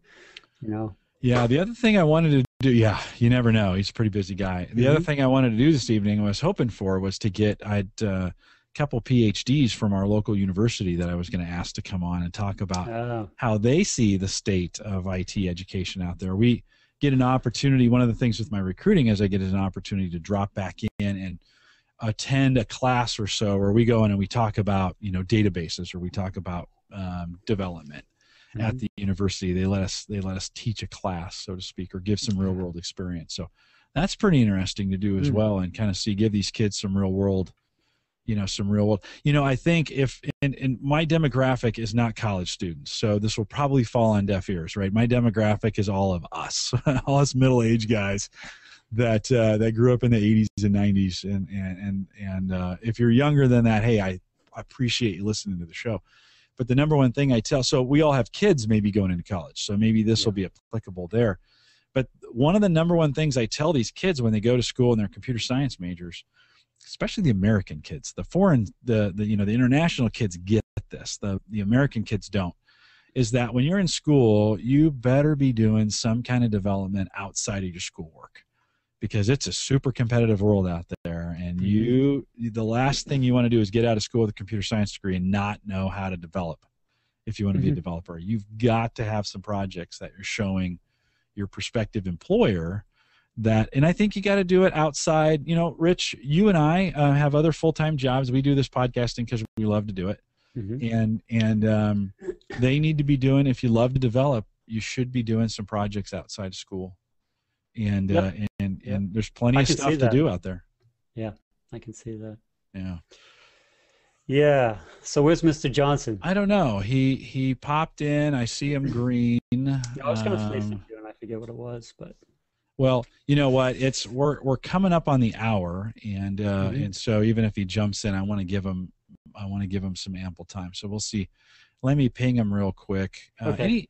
[SPEAKER 1] Yeah, the other thing I wanted to do, you never know. He's a pretty busy guy. The other thing I wanted to do this evening, I was hoping for, was to get a couple PhDs from our local university that I was going to ask to come on and talk about how they see the state of IT education out there. We get an opportunity. One of the things with my recruiting is I get an opportunity to drop back in and attend a class or so where we go in and we talk about databases, or we talk about development at the university. They let us teach a class, so to speak, or give some real world experience. So that's pretty interesting to do as well, and kind of give these kids some real world. I think and my demographic is not college students, so this will probably fall on deaf ears, right? My demographic is all of us, all us middle-aged guys that grew up in the 80s and 90s, and if you're younger than that, hey, I appreciate you listening to the show. But the number one thing I tell, so we all have kids maybe going into college, so maybe this will be applicable there. But one of the number one things I tell these kids when they go to school and they're computer science majors, especially the American kids, the international kids get this, the American kids don't, is that when you're in school, you better be doing some kind of development outside of your schoolwork, because it's a super competitive world out there, and the last thing you want to do is get out of school with a computer science degree and not know how to develop. If you want to be a developer, you've got to have some projects that you're showing your prospective employer that, and I think you got to do it outside. Rich, you and I have other full-time jobs. We do this podcasting because we love to do it. And they need to be doing, if you love to develop, you should be doing some projects outside of school. And there's plenty of stuff to do out there.
[SPEAKER 2] Yeah, I can see that.
[SPEAKER 1] Yeah.
[SPEAKER 2] Yeah. So where's Mr. Johnson?
[SPEAKER 1] I don't know. He popped in. I see him green.
[SPEAKER 2] I was going to say something, and I forget what it was, but.
[SPEAKER 1] Well, you know what? We're coming up on the hour, and so even if he jumps in, I want to give him some ample time. So we'll see. Let me ping him real quick. Okay.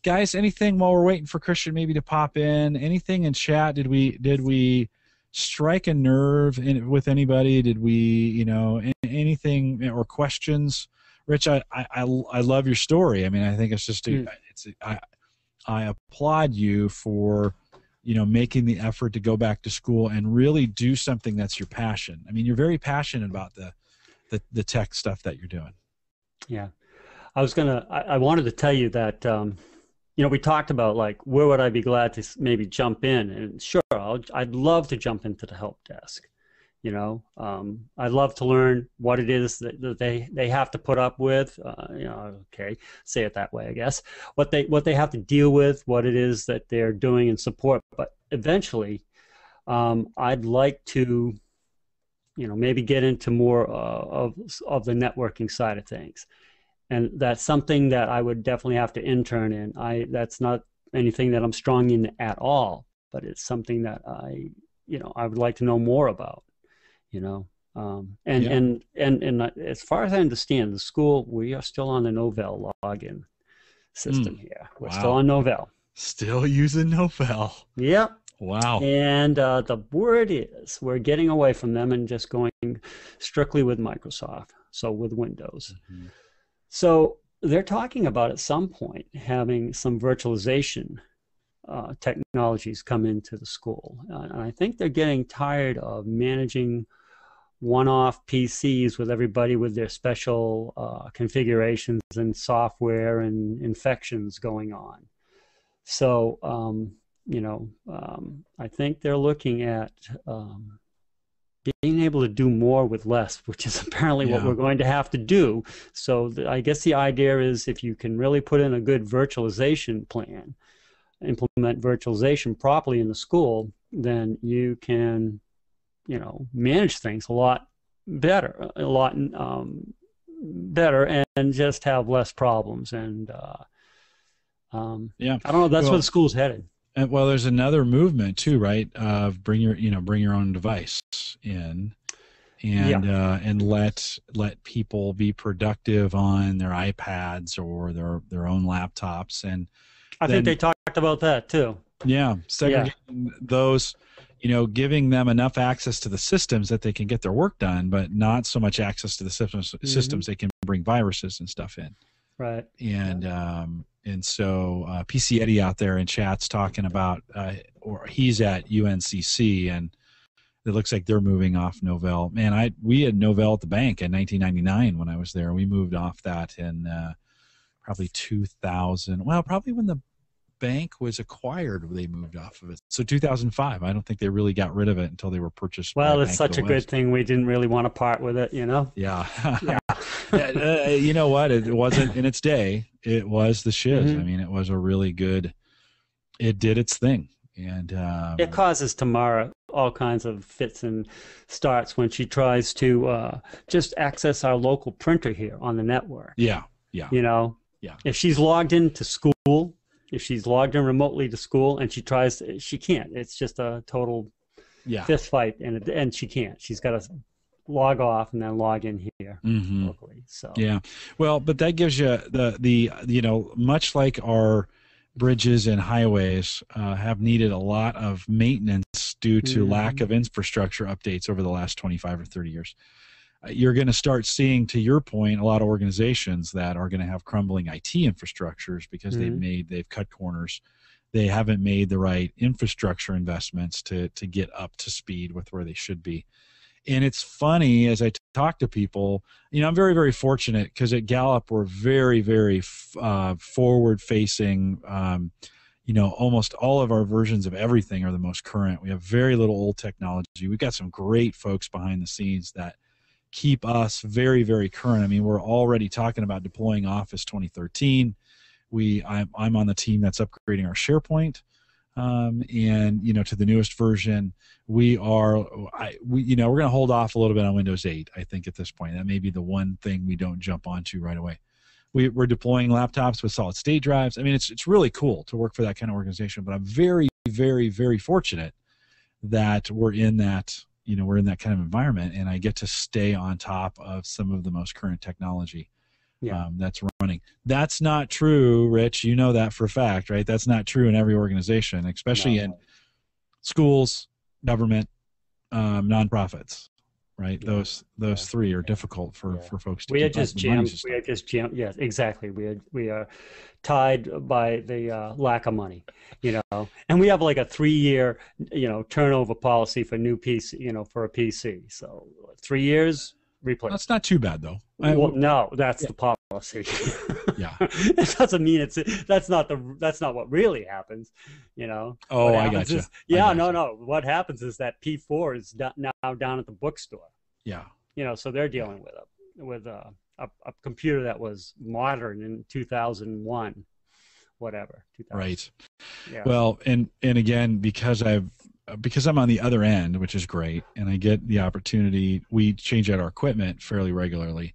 [SPEAKER 1] Anything while we're waiting for Christian maybe to pop in? Anything in chat? Did we strike a nerve with anybody? Did we, anything or questions? Rich, I love your story. I mean, I think it's just I applaud you for making the effort to go back to school and really do something that's your passion. I mean, you're very passionate about the tech stuff that you're doing.
[SPEAKER 2] Yeah. I wanted to tell you that, we talked about like where would I be glad to maybe jump in, and sure, I'd love to jump into the help desk. I'd love to learn what it is that they have to put up with. Okay, say it that way, I guess. What they have to deal with, what it is that they're doing in support. But eventually, I'd like to, maybe get into more of the networking side of things, and that's something that I would definitely have to intern in. That's not anything that I'm strong in at all, but it's something that I would like to know more about. And as far as I understand, the school, we are still on the Novell login system here. We're still on Novell.
[SPEAKER 1] Still using Novell.
[SPEAKER 2] Yep.
[SPEAKER 1] Wow.
[SPEAKER 2] And the word is we're getting away from them and just going strictly with Microsoft, so with Windows. Mm-hmm. So they're talking about at some point having some virtualization technologies come into the school. And I think they're getting tired of managing one-off PCs with everybody with their special configurations and software and infections going on. So, I think they're looking at being able to do more with less, which is apparently what we're going to have to do. So I guess the idea is if you can really put in a good virtualization plan, implement virtualization properly in the school, then you can manage things a lot better, better, and just have less problems. And I don't know. That's where the school's headed.
[SPEAKER 1] And well, there's another movement too, right? Of bring your own device in, and let people be productive on their iPads or their own laptops. And
[SPEAKER 2] I think they talked about that too.
[SPEAKER 1] Yeah, segregating those. Giving them enough access to the systems that they can get their work done, but not so much access to the systems they can bring viruses and stuff in.
[SPEAKER 2] Right.
[SPEAKER 1] And so PC Eddie out there in chat's talking about, or he's at UNCC, and it looks like they're moving off Novell. Man, we had Novell at the bank in 1999 when I was there. We moved off that in probably 2000. Well, probably when the bank was acquired, they moved off of it. So 2005. I don't think they really got rid of it until they were purchased.
[SPEAKER 2] Well, it's such a good thing we didn't really want to part with it,
[SPEAKER 1] Yeah.
[SPEAKER 2] Yeah.
[SPEAKER 1] You know what? It wasn't in its day. It was the shiz. Mm-hmm. I mean, it was a really good. It did its thing, and
[SPEAKER 2] it causes Tamara all kinds of fits and starts when she tries to just access our local printer here on the network.
[SPEAKER 1] Yeah.
[SPEAKER 2] Yeah. If she's logged into school. If she's logged in remotely to school and she can't. It's just a total fist fight, and she can't. She's got to log off and then log in here locally. So
[SPEAKER 1] well, but that gives you the much like our bridges and highways have needed a lot of maintenance due to lack of infrastructure updates over the last 25 or 30 years. You're going to start seeing, to your point, a lot of organizations that are going to have crumbling IT infrastructures because they've cut corners. They haven't made the right infrastructure investments to get up to speed with where they should be. And it's funny, as I talk to people, I'm very, very fortunate because at Gallup we're very, very forward-facing. Almost all of our versions of everything are the most current. We have very little old technology. We've got some great folks behind the scenes that keep us very, very current. I mean, we're already talking about deploying Office 2013. I'm on the team that's upgrading our SharePoint, and to the newest version. We're going to hold off a little bit on Windows 8. I think at this point that may be the one thing we don't jump onto right away. We're deploying laptops with solid state drives. I mean, it's really cool to work for that kind of organization. But I'm very, very, very fortunate that we're in that. We're in that kind of environment, and I get to stay on top of some of the most current technology that's running. That's not true, Rich. You know that for a fact, right? That's not true in every organization, especially in schools, government, nonprofits, right? Yeah. Those three are difficult for folks to keep up. We are just jammed. Yes, exactly.
[SPEAKER 2] We are tied by the lack of money, and we have like a 3-year, turnover policy for new PC, for a PC. So 3 years, replace.
[SPEAKER 1] That's not too bad, though.
[SPEAKER 2] Well, no, that's the policy.
[SPEAKER 1] Yeah.
[SPEAKER 2] It doesn't mean that's not what really happens, you know.
[SPEAKER 1] Oh, I got you.
[SPEAKER 2] No. What happens is that P4 is now down at the bookstore.
[SPEAKER 1] Yeah.
[SPEAKER 2] You know, so they're dealing with a computer that was modern in 2001, whatever. 2000.
[SPEAKER 1] Right.
[SPEAKER 2] Yeah.
[SPEAKER 1] Well, and again, because I'm on the other end, which is great, and I get the opportunity, we change out our equipment fairly regularly.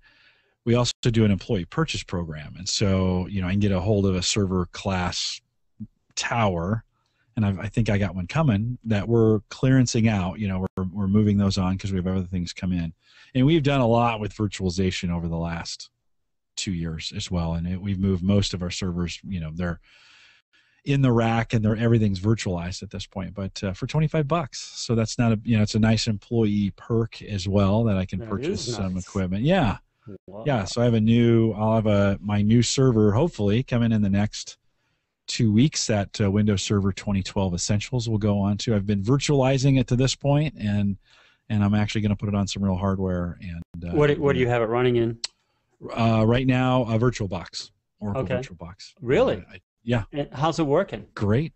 [SPEAKER 1] We also do an employee purchase program. And so, I can get a hold of a server class tower, and I think I got one coming that we're clearancing out. We're moving those on because we have other things come in. And we've done a lot with virtualization over the last 2 years as well. And we've moved most of our servers, they're in the rack and everything's virtualized at this point, but for $25. So that's not it's a nice employee perk as well that I can purchase some equipment. Yeah. Wow. Yeah. So I'll have my new server hopefully coming in the next 2 weeks that Windows Server 2012 Essentials will go on to. I've been virtualizing it to this point, and I'm actually going to put it on some real hardware. And
[SPEAKER 2] what do you have it running in?
[SPEAKER 1] Right now, a VirtualBox, Oracle VirtualBox.
[SPEAKER 2] Really?
[SPEAKER 1] Yeah.
[SPEAKER 2] And how's it working?
[SPEAKER 1] Great.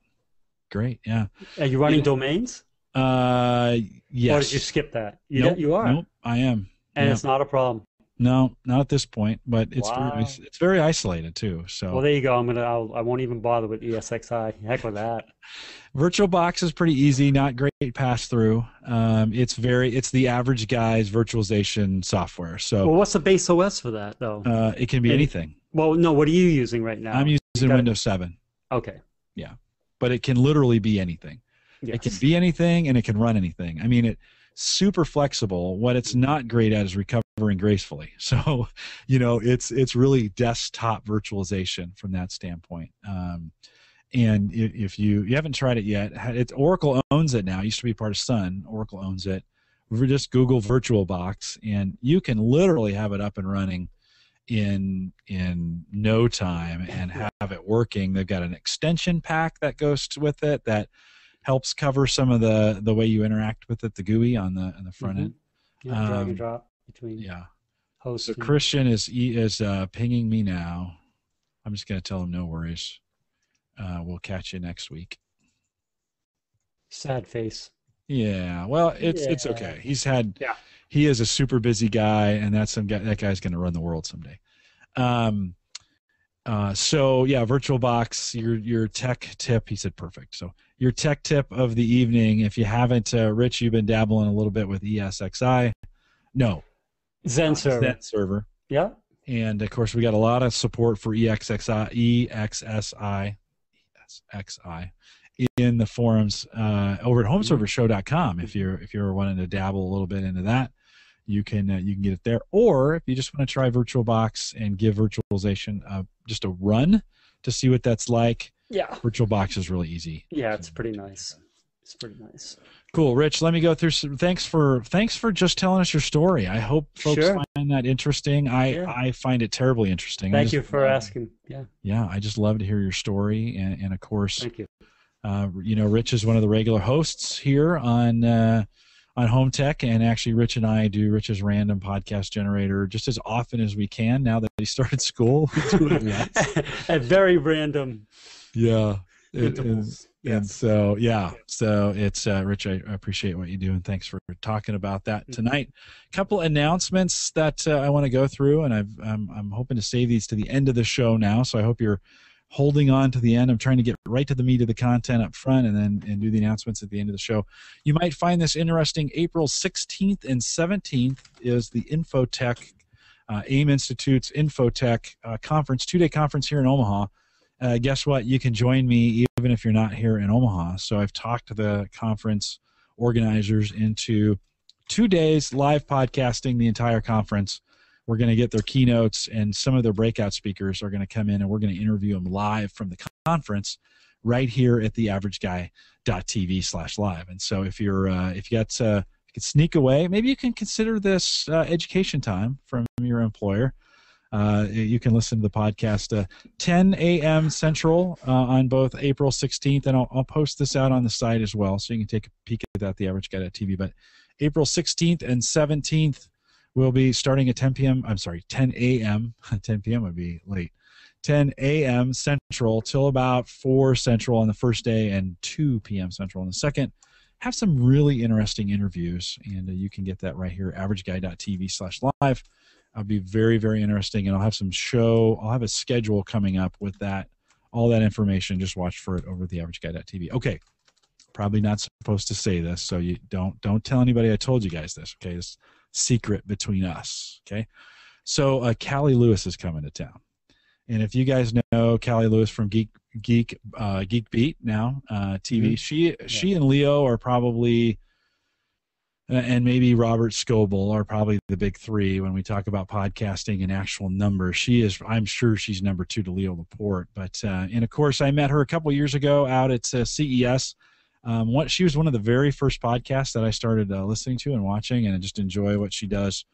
[SPEAKER 1] Yeah.
[SPEAKER 2] Are you running domains?
[SPEAKER 1] Yes.
[SPEAKER 2] Or did you skip that?
[SPEAKER 1] Nope,
[SPEAKER 2] you are.
[SPEAKER 1] Nope, I am.
[SPEAKER 2] And it's not a problem.
[SPEAKER 1] No, not at this point, but it's very isolated too. So
[SPEAKER 2] well, there you go. I won't even bother with ESXi. Heck with that.
[SPEAKER 1] VirtualBox is pretty easy, not great pass through. It's the average guy's virtualization software. So
[SPEAKER 2] what's the base OS for that though?
[SPEAKER 1] It can be anything.
[SPEAKER 2] Well, no. What are you using right now?
[SPEAKER 1] I'm using Windows 7.
[SPEAKER 2] Okay.
[SPEAKER 1] Yeah, but it can literally be anything. Yes. It can be anything, and it can run anything. I mean, it's super flexible. What it's not great at is recovering gracefully. So, it's really desktop virtualization from that standpoint. And if you haven't tried it yet, Oracle owns it now. It used to be part of Sun. Oracle owns it. Just Google VirtualBox, and you can literally have it up and running in no time and have it working. They've got an extension pack that goes with it that helps cover some of the way you interact with it, the GUI on the front end.
[SPEAKER 2] Yeah, drag and drop between hosts.
[SPEAKER 1] So Christian is pinging me now. I'm just going to tell him no worries. We'll catch you next week.
[SPEAKER 2] Sad face.
[SPEAKER 1] Yeah, well, it's okay. He is a super busy guy, and that guy's going to run the world someday. So yeah, VirtualBox, your tech tip. He said perfect. So your tech tip of the evening, if you haven't, Rich, you've been dabbling a little bit with ESXi. No,
[SPEAKER 2] Zen
[SPEAKER 1] server.
[SPEAKER 2] Yeah. And
[SPEAKER 1] of course, we got a lot of support for EXSI in the forums over at homeservershow.com. If you're wanting to dabble a little bit into that, you can get it there. Or if you just want to try VirtualBox and give virtualization just a run to see what that's like, VirtualBox is really easy. Yeah,
[SPEAKER 2] it's pretty nice. It's pretty nice.
[SPEAKER 1] Cool, Rich. Let me go through some. Thanks for just telling us your story. I hope folks find that interesting. I find it terribly interesting.
[SPEAKER 2] Thank you for asking.
[SPEAKER 1] Yeah, I just love to hear your story, and of course,
[SPEAKER 2] thank you.
[SPEAKER 1] Rich is one of the regular hosts here on Home Tech, and actually, Rich and I do Rich's Random Podcast Generator just as often as we can now that he started school. We do it
[SPEAKER 2] at very random.
[SPEAKER 1] Yeah.
[SPEAKER 2] Intervals.
[SPEAKER 1] And so it's Rich, I appreciate what you do, and thanks for talking about that tonight. A couple announcements that I want to go through, and I'm hoping to save these to the end of the show now, so I hope you're holding on to the end. I'm trying to get right to the meat of the content up front and do the announcements at the end of the show. You might find this interesting. April 16th and 17th is the Infotech, AIM Institute's Infotech conference, 2-day conference here in Omaha. Guess what? You can join me even if you're not here in Omaha. So I've talked to the conference organizers into 2 days live podcasting the entire conference. We're going to get their keynotes, and some of their breakout speakers are going to come in, and we're going to interview them live from the conference right here at theaverageguy.tv/live. And so if you can sneak away, maybe you can consider this education time from your employer. You can listen to the podcast 10 a.m. Central on both April 16th, and I'll post this out on the site as well, so you can take a peek at that, theaverageguy.tv. But April 16th and 17th, We'll be starting at 10 p.m. I'm sorry, 10 a.m. 10 p.m. would be late. 10 a.m. Central till about 4 Central on the first day and 2 p.m. Central on the second. Have some really interesting interviews, and you can get that right here, averageguy.tv/live. I'll be very, very interesting, and I'll have a schedule coming up with that, all that information. Just watch for it over at theaverageguy.tv. Okay, probably not supposed to say this, so you don't tell anybody I told you guys this, okay? It's secret between us, okay? So Callie Lewis is coming to town. And if you guys know Callie Lewis from Geek Beat now TV, she and Leo are probably, and maybe Robert Scoble are probably the big three when we talk about podcasting and actual numbers. I'm sure she's number 2 to Leo Laporte. But and of course, I met her a couple years ago out at CES. She was one of the very first podcasts that I started listening to and watching, and I just enjoy what she does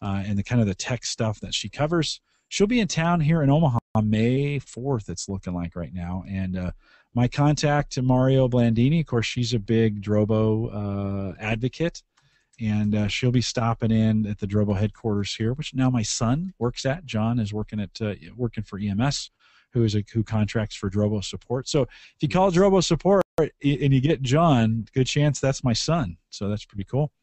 [SPEAKER 1] and the kind of the tech stuff that she covers. She'll be in town here in Omaha on May 4th, it's looking like right now. And my contact, Mario Blandini, of course, she's a big Drobo advocate, and she'll be stopping in at the Drobo headquarters here, which now my son works at. John is working for EMS, who contracts for Drobo support. So if you call Drobo support and you get John, good chance that's my son. So that's pretty cool.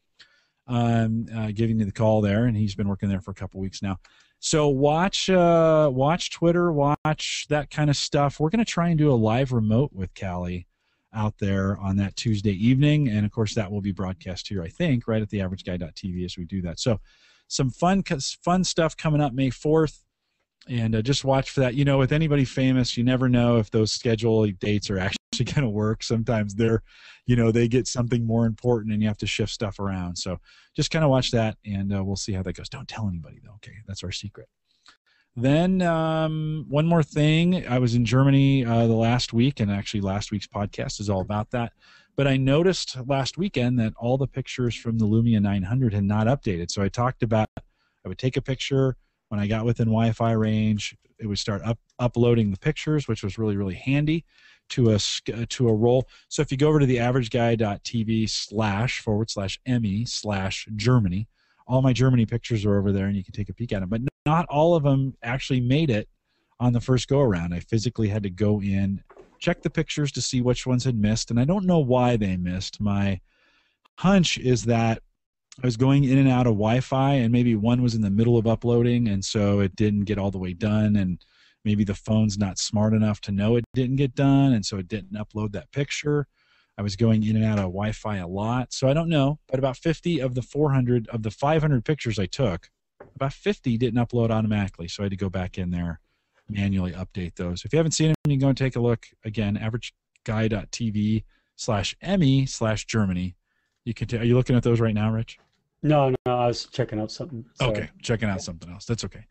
[SPEAKER 1] Giving you the call there, and he's been working there for a couple weeks now. So watch Twitter, watch that kind of stuff. We're going to try and do a live remote with Callie out there on that Tuesday evening, and of course that will be broadcast here, I think, right at theaverageguy.tv as we do that. So some fun stuff coming up May 4th, and just watch for that. You know, with anybody famous, you never know if those schedule dates are actually going to work. Sometimes they get something more important and you have to shift stuff around. So just kind of watch that, and we'll see how that goes. Don't tell anybody though. Okay, that's our secret. Then one more thing. I was in Germany the last week, and actually last week's podcast is all about that. But I noticed last weekend that all the pictures from the Lumia 900 had not updated. So I talked about I would take a picture. When I got within Wi-Fi range, it would start uploading the pictures, which was really, really handy to a roll. So if you go over to the averageguy.tv/ME/Germany, all my Germany pictures are over there, and you can take a peek at them. But not all of them actually made it on the first go-around. I physically had to go in, check the pictures to see which ones had missed, and I don't know why they missed. My hunch is that I was going in and out of Wi-Fi, and maybe one was in the middle of uploading, and so it didn't get all the way done, and maybe the phone's not smart enough to know it didn't get done, and so it didn't upload that picture. I was going in and out of Wi-Fi a lot, so I don't know, but about 50 of the 500 pictures I took, about 50 didn't upload automatically, so I had to go back in there, manually update those. If you haven't seen them, you can go and take a look. Again, averageguy.tv/ME/Germany. Are you looking at those right now, Rich?
[SPEAKER 2] No, I was checking out something. Sorry.
[SPEAKER 1] Okay, checking out something else. That's okay.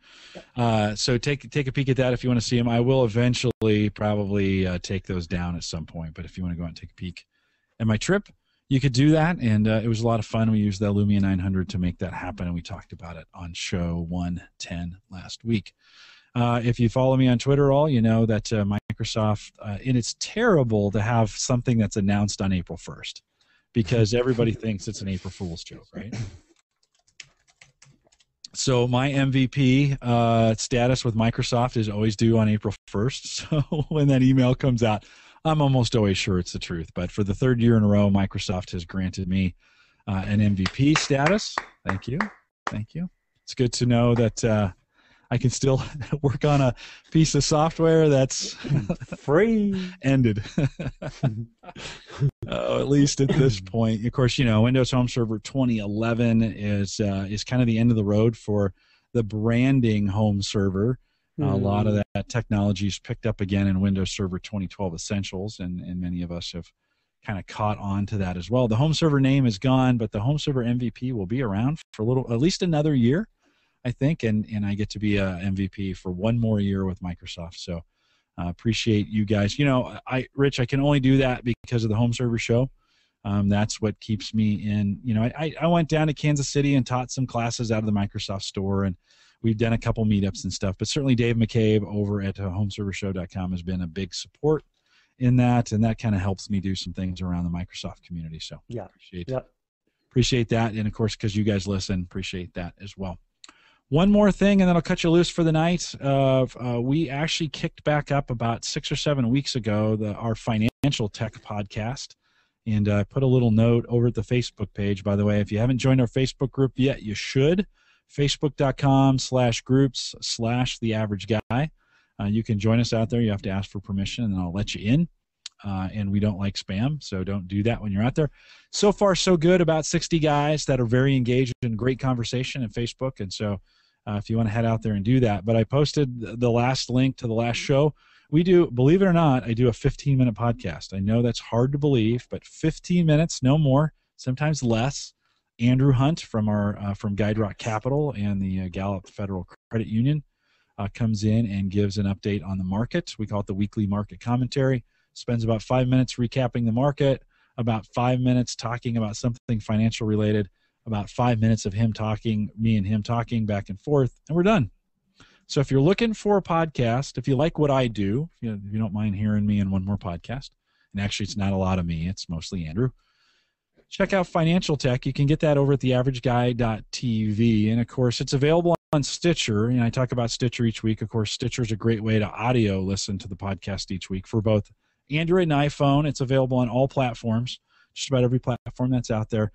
[SPEAKER 1] So take a peek at that if you want to see them. I will eventually probably take those down at some point, but if you want to go out and take a peek at my trip, you could do that, and it was a lot of fun. We used the Lumia 900 to make that happen, and we talked about it on show 110 last week. If you follow me on Twitter at all, you know that Microsoft, and it's terrible to have something that's announced on April 1st. Because everybody thinks it's an April Fool's joke, right? So my MVP status with Microsoft is always due on April 1st. So when that email comes out, I'm almost always sure it's the truth. But for the third year in a row, Microsoft has granted me an MVP status. Thank you. It's good to know that I can still work on a piece of software that's
[SPEAKER 2] free.
[SPEAKER 1] Ended. At least at this point. Of course, Windows Home Server 2011 is kind of the end of the road for the branding home server. A lot of that technology is picked up again in Windows Server 2012 Essentials, and many of us have kind of caught on to that as well. The home server name is gone, but the home server MVP will be around for at least another year, I think, and I get to be a MVP for one more year with Microsoft. So appreciate you guys. Rich, I can only do that because of the home server show. That's what keeps me in. I went down to Kansas City and taught some classes out of the Microsoft store, and we've done a couple meetups and stuff. But certainly Dave McCabe over at homeservershow.com has been a big support in that, and that kind of helps me do some things around the Microsoft community. So appreciate it. Appreciate that. And, of course, because you guys listen, appreciate that as well. One more thing, and then I'll cut you loose for the night. We actually kicked back up about 6 or 7 weeks ago our Financial Tech podcast. And I put a little note over at the Facebook page. By the way, if you haven't joined our Facebook group yet, you should. Facebook.com/groups/theaverageguy. You can join us out there. You have to ask for permission, and then I'll let you in. And we don't like spam, so don't do that when you're out there. So far, so good. About 60 guys that are very engaged in great conversation in Facebook. And so if you want to head out there and do that. But I posted the last link to the last show. We do, believe it or not, I do a 15-minute podcast. I know that's hard to believe, but 15 minutes, no more, sometimes less. Andrew Hunt from Guide Rock Capital and the Gallup Federal Credit Union comes in and gives an update on the market. We call it the weekly market commentary. Spends about 5 minutes recapping the market, about 5 minutes talking about something financial related, about 5 minutes of me and him talking back and forth, and we're done. So if you're looking for a podcast, if you like what I do, if you don't mind hearing me in one more podcast, and actually it's not a lot of me, it's mostly Andrew, check out Financial Tech. You can get that over at theaverageguy.tv. And, of course, it's available on Stitcher. And I talk about Stitcher each week. Of course, Stitcher is a great way to audio listen to the podcast each week for both Android and iPhone. It's available on all platforms, just about every platform that's out there.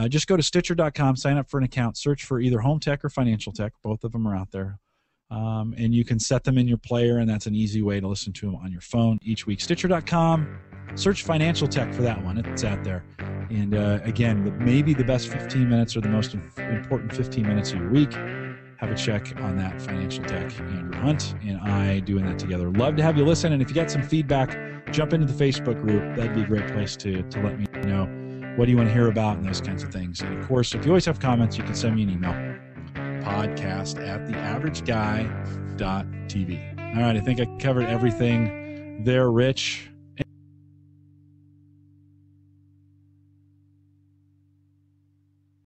[SPEAKER 1] Just go to Stitcher.com, sign up for an account, search for either Home Tech or Financial Tech. Both of them are out there. And you can set them in your player, and that's an easy way to listen to them on your phone each week. Stitcher.com, search Financial Tech for that one. It's out there. And again, maybe the best 15 minutes or the most important 15 minutes of your week. Have a check on that. Financial Tech, Andrew Hunt and I doing that together. Love to have you listen. And if you got some feedback, jump into the Facebook group. That'd be a great place to let me know what do you want to hear about and those kinds of things. And, of course, if you always have comments, you can send me an email. podcast@theaverageguy.tv. All right, I think I covered everything there, Rich.